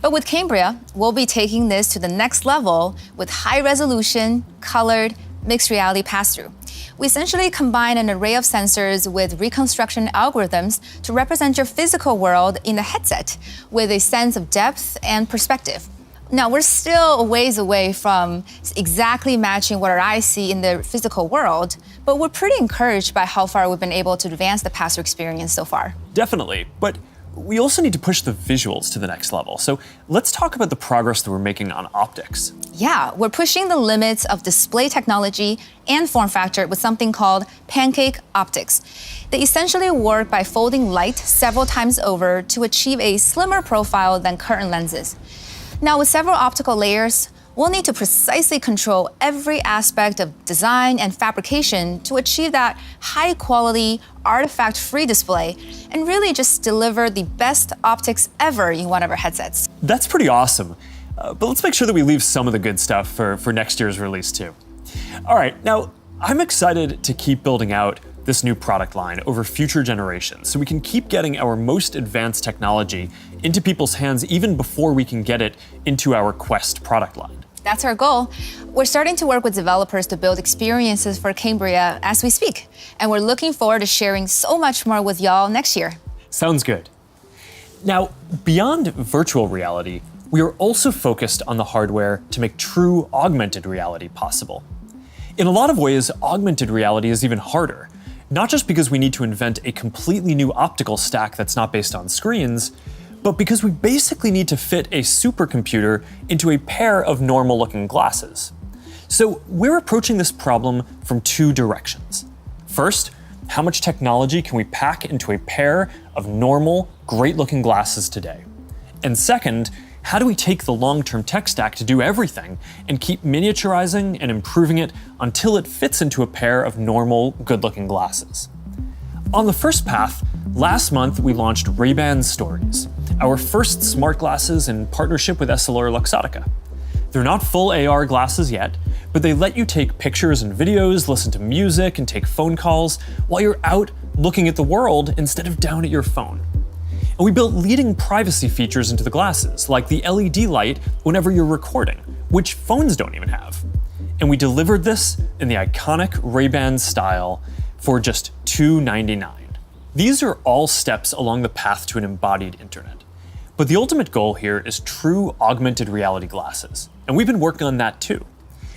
S14: But with Cambria, we'll be taking this to the next level with high-resolution, colored, mixed reality pass-through. We essentially combine an array of sensors with reconstruction algorithms to represent your physical world in the headset with a sense of depth and perspective. Now, we're still a ways away from exactly matching what our eyes see in the physical world, but we're pretty encouraged by how far we've been able to advance the pass-through experience so far.
S1: Definitely, but we also need to push the visuals to the next level. So let's talk about the progress that we're making on optics.
S14: Yeah, we're pushing the limits of display technology and form factor with something called pancake optics. They essentially work by folding light several times over to achieve a slimmer profile than current lenses. Now, with several optical layers, we'll need to precisely control every aspect of design and fabrication to achieve that high-quality, artifact-free display and really just deliver the best optics ever in one of our headsets.
S1: That's pretty awesome. But let's make sure that we leave some of the good stuff for next year's release too. All right, now I'm excited to keep building out this new product line over future generations so we can keep getting our most advanced technology into people's hands even before we can get it into our Quest product line.
S14: That's our goal. We're starting to work with developers to build experiences for Cambria as we speak, and we're looking forward to sharing so much more with y'all next year.
S1: Sounds good. Now, beyond virtual reality, we are also focused on the hardware to make true augmented reality possible. In a lot of ways, augmented reality is even harder, not just because we need to invent a completely new optical stack that's not based on screens, but because we basically need to fit a supercomputer into a pair of normal-looking glasses. So we're approaching this problem from two directions. First, how much technology can we pack into a pair of normal, great-looking glasses today? And second, how do we take the long-term tech stack to do everything and keep miniaturizing and improving it until it fits into a pair of normal, good-looking glasses? On the first path, last month we launched Ray-Ban Stories, our first smart glasses in partnership with Essilor Luxottica. They're not full AR glasses yet, but they let you take pictures and videos, listen to music, and take phone calls while you're out looking at the world instead of down at your phone. And we built leading privacy features into the glasses, like the LED light whenever you're recording, which phones don't even have. And we delivered this in the iconic Ray-Ban style for just $299. These are all steps along the path to an embodied internet. But the ultimate goal here is true augmented reality glasses, and we've been working on that too.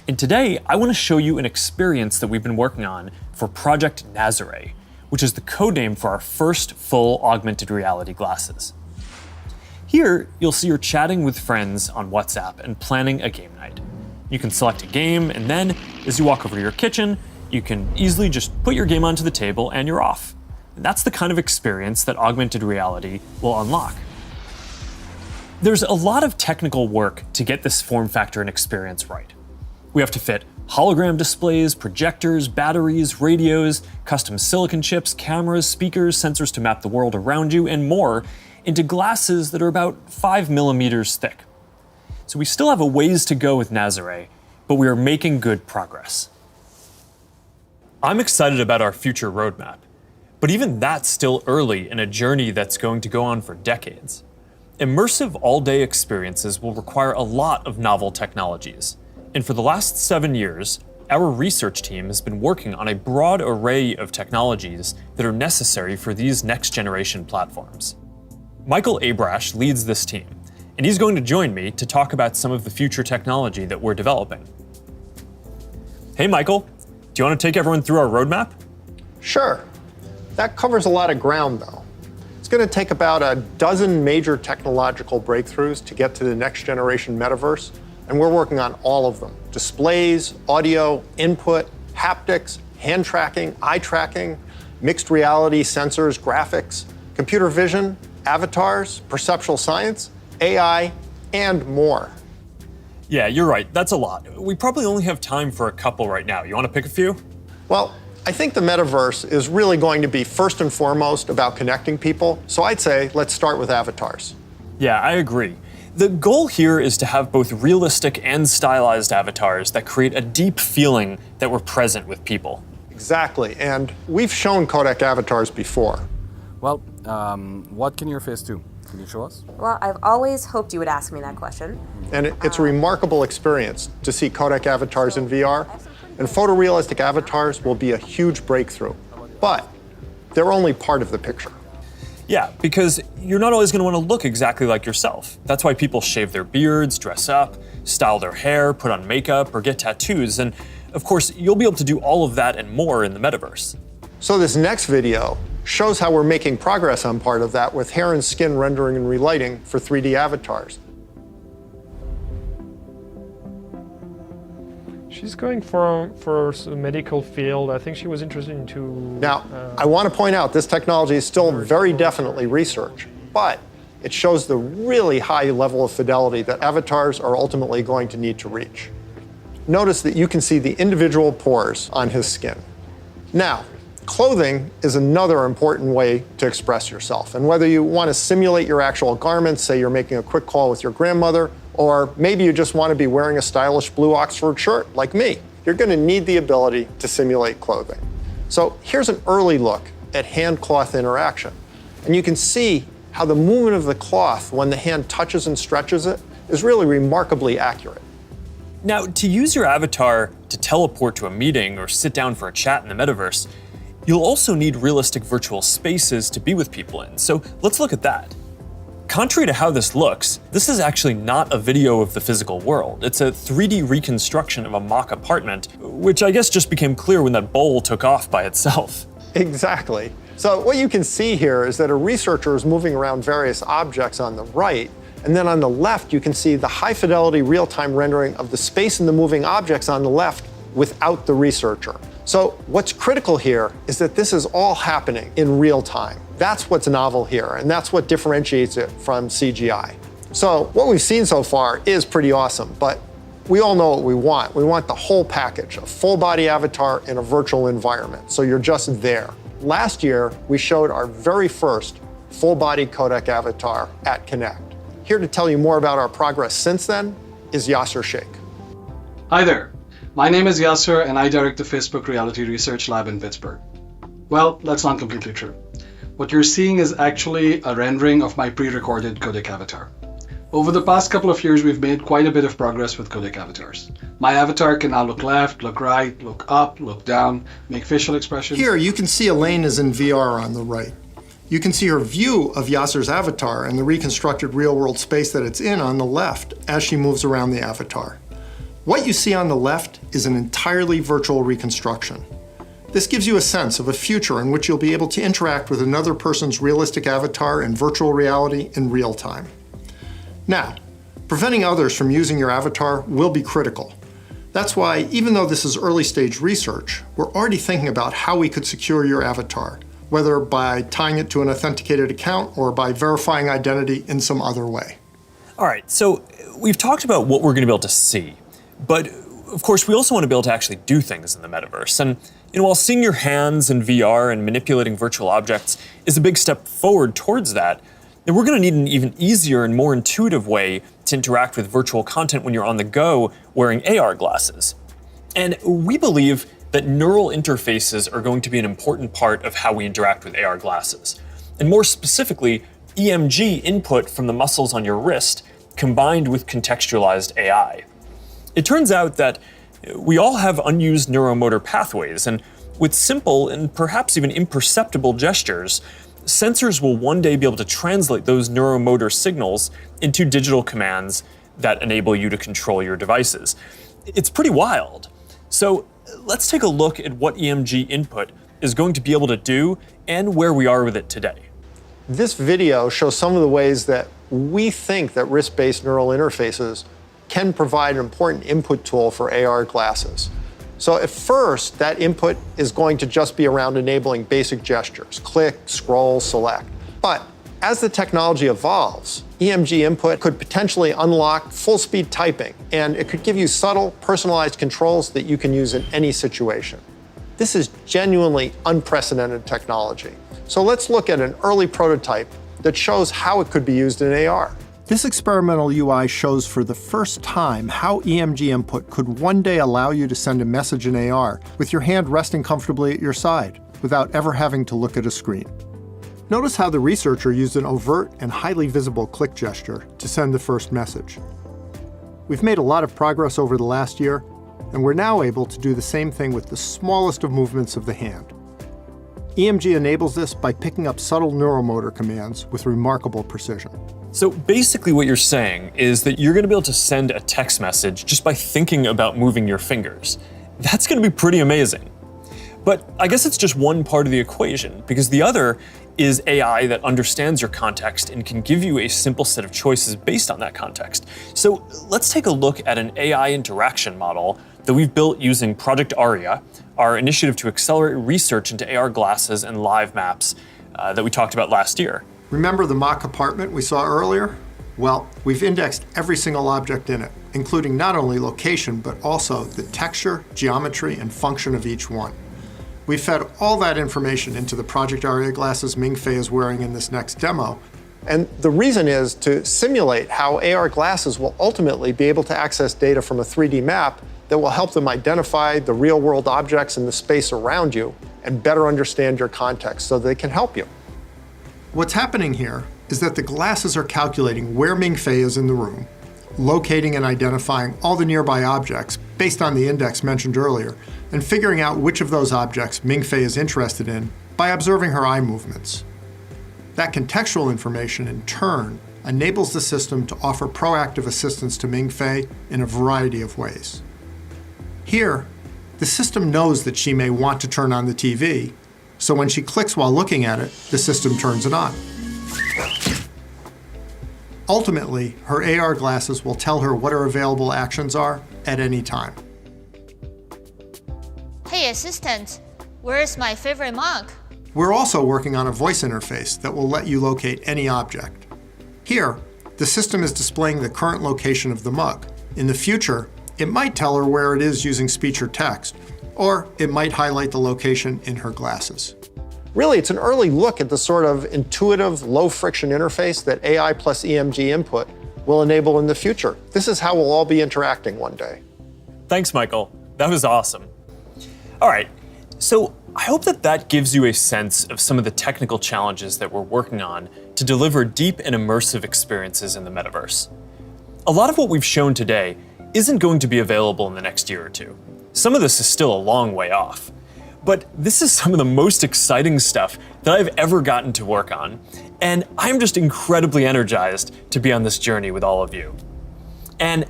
S1: And today, I want to show you an experience that we've been working on for Project Nazare, which is the codename for our first full augmented reality glasses. Here, you'll see you're chatting with friends on WhatsApp and planning a game night. You can select a game, and then, as you walk over to your kitchen, you can easily just put your game onto the table and you're off. And that's the kind of experience that augmented reality will unlock. There's a lot of technical work to get this form factor and experience right. We have to fit hologram displays, projectors, batteries, radios, custom silicon chips, cameras, speakers, sensors to map the world around you, and more into glasses that are about 5 millimeters thick. So we still have a ways to go with Nazare, but we are making good progress. I'm excited about our future roadmap, but even that's still early in a journey that's going to go on for decades. Immersive all-day experiences will require a lot of novel technologies. And for the last 7 years, our research team has been working on a broad array of technologies that are necessary for these next-generation platforms. Michael Abrash leads this team, and he's going to join me to talk about some of the future technology that we're developing. Hey, Michael, do you want to take everyone through our roadmap?
S9: Sure. That covers a lot of ground, though. It's going to take about a dozen major technological breakthroughs to get to the next-generation metaverse, and we're working on all of them. Displays, audio, input, haptics, hand tracking, eye tracking, mixed reality, sensors, graphics, computer vision, avatars, perceptual science, AI, and more.
S1: Yeah, you're right. That's a lot. We probably only have time for a couple right now. You want to pick a few?
S9: Well, I think the metaverse is really going to be first and foremost about connecting people. So I'd say let's start with avatars.
S1: Yeah, I agree. The goal here is to have both realistic and stylized avatars that create a deep feeling that we're present with people.
S9: Exactly, and we've shown codec avatars before.
S22: Well, what can your face do? Can you show us?
S23: Well, I've always hoped you would ask me that question.
S9: And it's a remarkable experience to see codec avatars in VR, and photorealistic avatars will be a huge breakthrough. But they're only part of the picture.
S1: Yeah, because you're not always going to want to look exactly like yourself. That's why people shave their beards, dress up, style their hair, put on makeup, or get tattoos. And of course, you'll be able to do all of that and more in the metaverse.
S9: So this next video shows how we're making progress on part of that with hair and skin rendering and relighting for 3D avatars.
S24: She's going for a medical field. I think she was interested into...
S9: Now, I want to point out this technology is still very definitely research, but it shows the really high level of fidelity that avatars are ultimately going to need to reach. Notice that you can see the individual pores on his skin. Now, clothing is another important way to express yourself. And whether you want to simulate your actual garments, say you're making a quick call with your grandmother, or maybe you just want to be wearing a stylish blue Oxford shirt like me, you're going to need the ability to simulate clothing. So here's an early look at hand-cloth interaction. And you can see how the movement of the cloth when the hand touches and stretches it is really remarkably accurate.
S1: Now, to use your avatar to teleport to a meeting or sit down for a chat in the metaverse, you'll also need realistic virtual spaces to be with people in. So let's look at that. Contrary to how this looks, this is actually not a video of the physical world. It's a 3D reconstruction of a mock apartment, which I guess just became clear when that bowl took off by itself.
S9: Exactly. So what you can see here is that a researcher is moving around various objects on the right, and then on the left you can see the high fidelity real-time rendering of the space in the moving objects on the left without the researcher. So what's critical here is that this is all happening in real time. That's what's novel here, and that's what differentiates it from CGI. So what we've seen so far is pretty awesome, but we all know what we want. We want the whole package, a full body avatar in a virtual environment, so you're just there. Last year, we showed our very first full body codec avatar at Connect. Here to tell you more about our progress since then is Yasser Sheikh.
S3: Hi there. My name is Yasser, and I direct the Facebook Reality Research Lab in Pittsburgh. Well, that's not completely true. What you're seeing is actually a rendering of my pre-recorded codec avatar. Over the past couple of years, we've made quite a bit of progress with codec avatars. My avatar can now look left, look right, look up, look down, make facial expressions.
S9: Here, you can see Elaine is in VR on the right. You can see her view of Yasser's avatar and the reconstructed real-world space that it's in on the left as she moves around the avatar. What you see on the left is an entirely virtual reconstruction. This gives you a sense of a future in which you'll be able to interact with another person's realistic avatar in virtual reality in real time. Now, preventing others from using your avatar will be critical. That's why, even though this is early stage research, we're already thinking about how we could secure your avatar, whether by tying it to an authenticated account or by verifying identity in some other way.
S1: All right, so we've talked about what we're going to be able to see, but of course we also want to be able to actually do things in the metaverse. And while seeing your hands in VR and manipulating virtual objects is a big step forward towards that, then we're going to need an even easier and more intuitive way to interact with virtual content when you're on the go wearing AR glasses. And we believe that neural interfaces are going to be an important part of how we interact with AR glasses. And more specifically, EMG input from the muscles on your wrist combined with contextualized AI. It turns out that we all have unused neuromotor pathways, and with simple and perhaps even imperceptible gestures, sensors will one day be able to translate those neuromotor signals into digital commands that enable you to control your devices. It's pretty wild. So let's take a look at what EMG input is going to be able to do and where we are with it today.
S9: This video shows some of the ways that we think that wrist-based neural interfaces can provide an important input tool for AR glasses. So at first, that input is going to just be around enabling basic gestures, click, scroll, select. But as the technology evolves, EMG input could potentially unlock full-speed typing, and it could give you subtle, personalized controls that you can use in any situation. This is genuinely unprecedented technology. So let's look at an early prototype that shows how it could be used in AR. This experimental UI shows for the first time how EMG input could one day allow you to send a message in AR with your hand resting comfortably at your side without ever having to look at a screen. Notice how the researcher used an overt and highly visible click gesture to send the first message. We've made a lot of progress over the last year, and we're now able to do the same thing with the smallest of movements of the hand. EMG enables this by picking up subtle neuromotor commands with remarkable precision.
S1: So basically what you're saying is that you're going to be able to send a text message just by thinking about moving your fingers. That's going to be pretty amazing. But I guess it's just one part of the equation, because the other is AI that understands your context and can give you a simple set of choices based on that context. So let's take a look at an AI interaction model that we've built using Project Aria, our initiative to accelerate research into AR glasses and live maps that we talked about last year.
S9: Remember the mock apartment we saw earlier? Well, we've indexed every single object in it, including not only location, but also the texture, geometry, and function of each one. We fed all that information into the Project Aria glasses Ming-Fei is wearing in this next demo. And the reason is to simulate how AR glasses will ultimately be able to access data from a 3D map that will help them identify the real-world objects in the space around you and better understand your context so they can help you. What's happening here is that the glasses are calculating where Ming-Fei is in the room, locating and identifying all the nearby objects based on the index mentioned earlier, and figuring out which of those objects Ming-Fei is interested in by observing her eye movements. That contextual information, in turn, enables the system to offer proactive assistance to Ming-Fei in a variety of ways. Here, the system knows that she may want to turn on the TV, so when she clicks while looking at it, the system turns it on. Ultimately, her AR glasses will tell her what her available actions are at any time.
S8: Hey assistant, where's my favorite mug?
S9: We're also working on a voice interface that will let you locate any object. Here, the system is displaying the current location of the mug. In the future, it might tell her where it is using speech or text, or it might highlight the location in her glasses. Really, it's an early look at the sort of intuitive, low-friction interface that AI plus EMG input will enable in the future. This is how we'll all be interacting one day.
S1: Thanks, Michael. That was awesome. All right, so I hope that gives you a sense of some of the technical challenges that we're working on to deliver deep and immersive experiences in the metaverse. A lot of what we've shown today isn't going to be available in the next year or two. Some of this is still a long way off. But this is some of the most exciting stuff that I've ever gotten to work on, and I'm just incredibly energized to be on this journey with all of you. And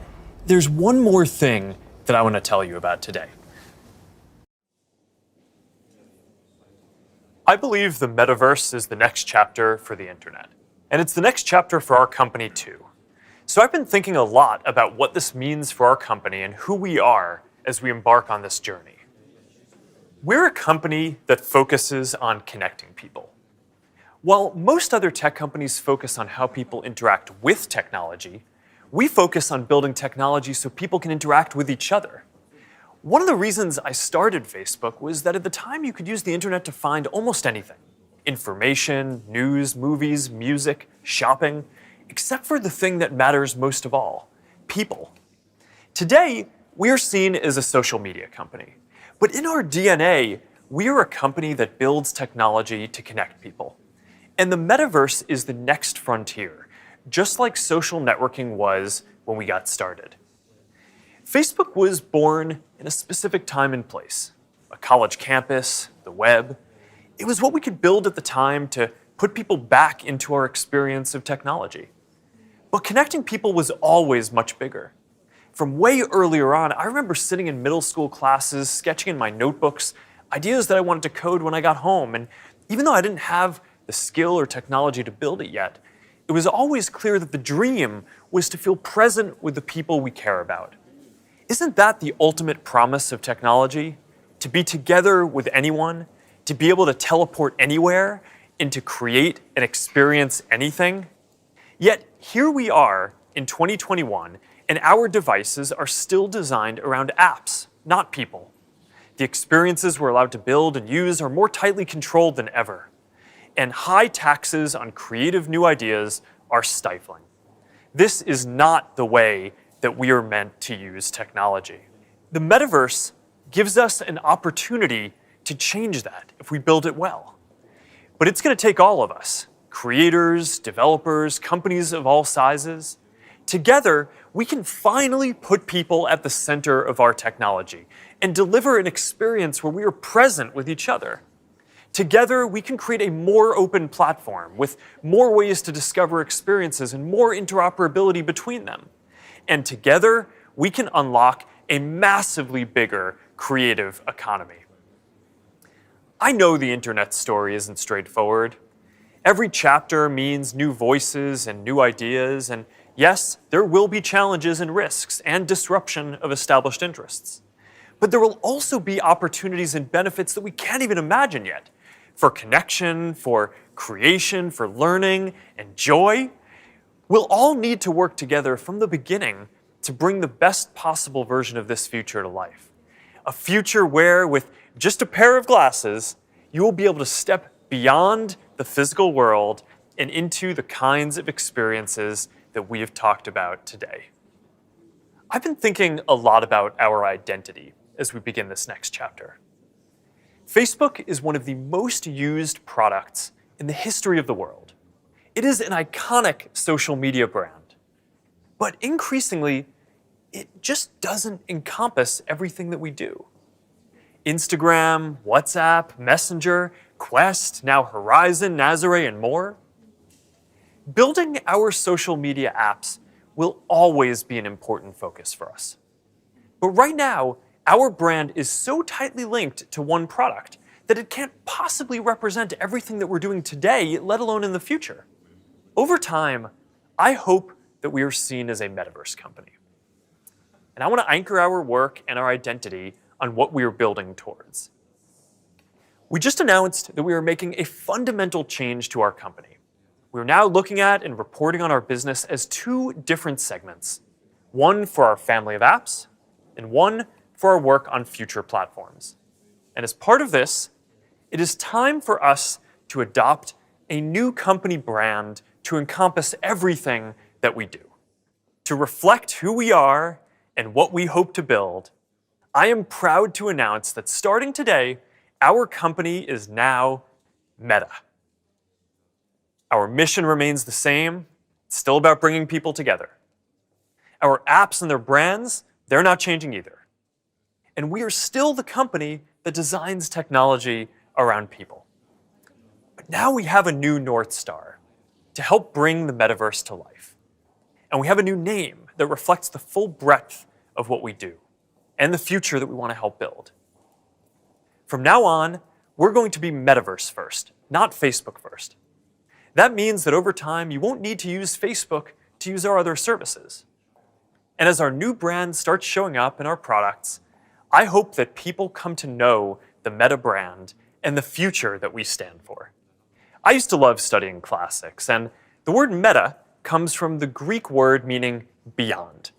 S1: there's one more thing that I want to tell you about today. I believe the metaverse is the next chapter for the internet, and it's the next chapter for our company too. So I've been thinking a lot about what this means for our company and who we are as we embark on this journey. We're a company that focuses on connecting people. While most other tech companies focus on how people interact with technology, we focus on building technology so people can interact with each other. One of the reasons I started Facebook was that at the time you could use the internet to find almost anything. Information, news, movies, music, shopping, except for the thing that matters most of all, people. Today, we're seen as a social media company. But in our DNA, we are a company that builds technology to connect people. And the metaverse is the next frontier, just like social networking was when we got started. Facebook was born in a specific time and place, a college campus, the web. It was what we could build at the time to put people back into our experience of technology. But connecting people was always much bigger. From way earlier on, I remember sitting in middle school classes, sketching in my notebooks, ideas that I wanted to code when I got home. And even though I didn't have the skill or technology to build it yet, it was always clear that the dream was to feel present with the people we care about. Isn't that the ultimate promise of technology? To be together with anyone, to be able to teleport anywhere, and to create and experience anything? Yet here we are in 2021, and our devices are still designed around apps, not people. The experiences we're allowed to build and use are more tightly controlled than ever. And high taxes on creative new ideas are stifling. This is not the way that we are meant to use technology. The metaverse gives us an opportunity to change that if we build it well. But it's going to take all of us, creators, developers, companies of all sizes. Together, we can finally put people at the center of our technology and deliver an experience where we are present with each other. Together, we can create a more open platform with more ways to discover experiences and more interoperability between them. And together, we can unlock a massively bigger creative economy. I know the internet story isn't straightforward. Every chapter means new voices and new ideas, and yes, there will be challenges and risks and disruption of established interests. But there will also be opportunities and benefits that we can't even imagine yet. For connection, for creation, for learning, and joy. We'll all need to work together from the beginning to bring the best possible version of this future to life. A future where, with just a pair of glasses, you will be able to step beyond the physical world and into the kinds of experiences that we have talked about today. I've been thinking a lot about our identity as we begin this next chapter. Facebook is one of the most used products in the history of the world. It is an iconic social media brand, but increasingly, it just doesn't encompass everything that we do. Instagram, WhatsApp, Messenger, Quest, now Horizon, Nazare, and more. Building our social media apps will always be an important focus for us. But right now, our brand is so tightly linked to one product that it can't possibly represent everything that we're doing today, let alone in the future. Over time, I hope that we are seen as a metaverse company. And I want to anchor our work and our identity on what we are building towards. We just announced that we are making a fundamental change to our company. We're now looking at and reporting on our business as two different segments, one for our family of apps and one for our work on future platforms. And as part of this, it is time for us to adopt a new company brand to encompass everything that we do. To reflect who we are and what we hope to build, I am proud to announce that starting today, our company is now Meta. Our mission remains the same. It's still about bringing people together. Our apps and their brands, they're not changing either. And we are still the company that designs technology around people. But now we have a new North Star to help bring the metaverse to life. And we have a new name that reflects the full breadth of what we do and the future that we want to help build. From now on, we're going to be metaverse first, not Facebook first. That means that over time, you won't need to use Facebook to use our other services. And as our new brand starts showing up in our products, I hope that people come to know the Meta brand and the future that we stand for. I used to love studying classics, and the word meta comes from the Greek word meaning beyond.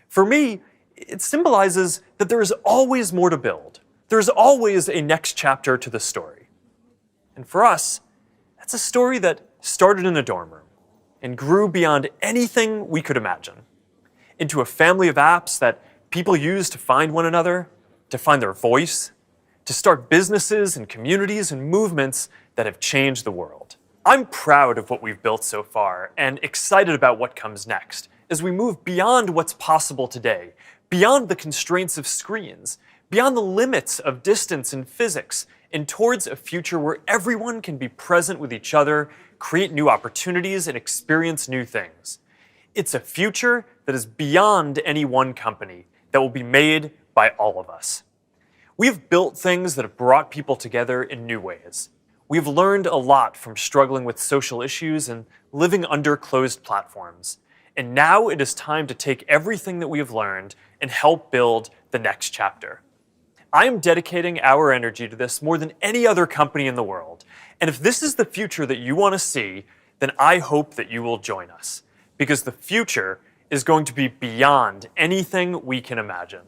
S1: For me, it symbolizes that there is always more to build. There is always a next chapter to the story. And for us, that's a story that started in a dorm room and grew beyond anything we could imagine, into a family of apps that people use to find one another, to find their voice, to start businesses and communities and movements that have changed the world. I'm proud of what we've built so far and excited about what comes next as we move beyond what's possible today, beyond the constraints of screens, beyond the limits of distance and physics, and towards a future where everyone can be present with each other, create new opportunities, and experience new things. It's a future that is beyond any one company, that will be made by all of us. We have built things that have brought people together in new ways. We have learned a lot from struggling with social issues and living under closed platforms. And now it is time to take everything that we have learned and help build the next chapter. I am dedicating our energy to this more than any other company in the world. And if this is the future that you want to see, then I hope that you will join us, because the future is going to be beyond anything we can imagine.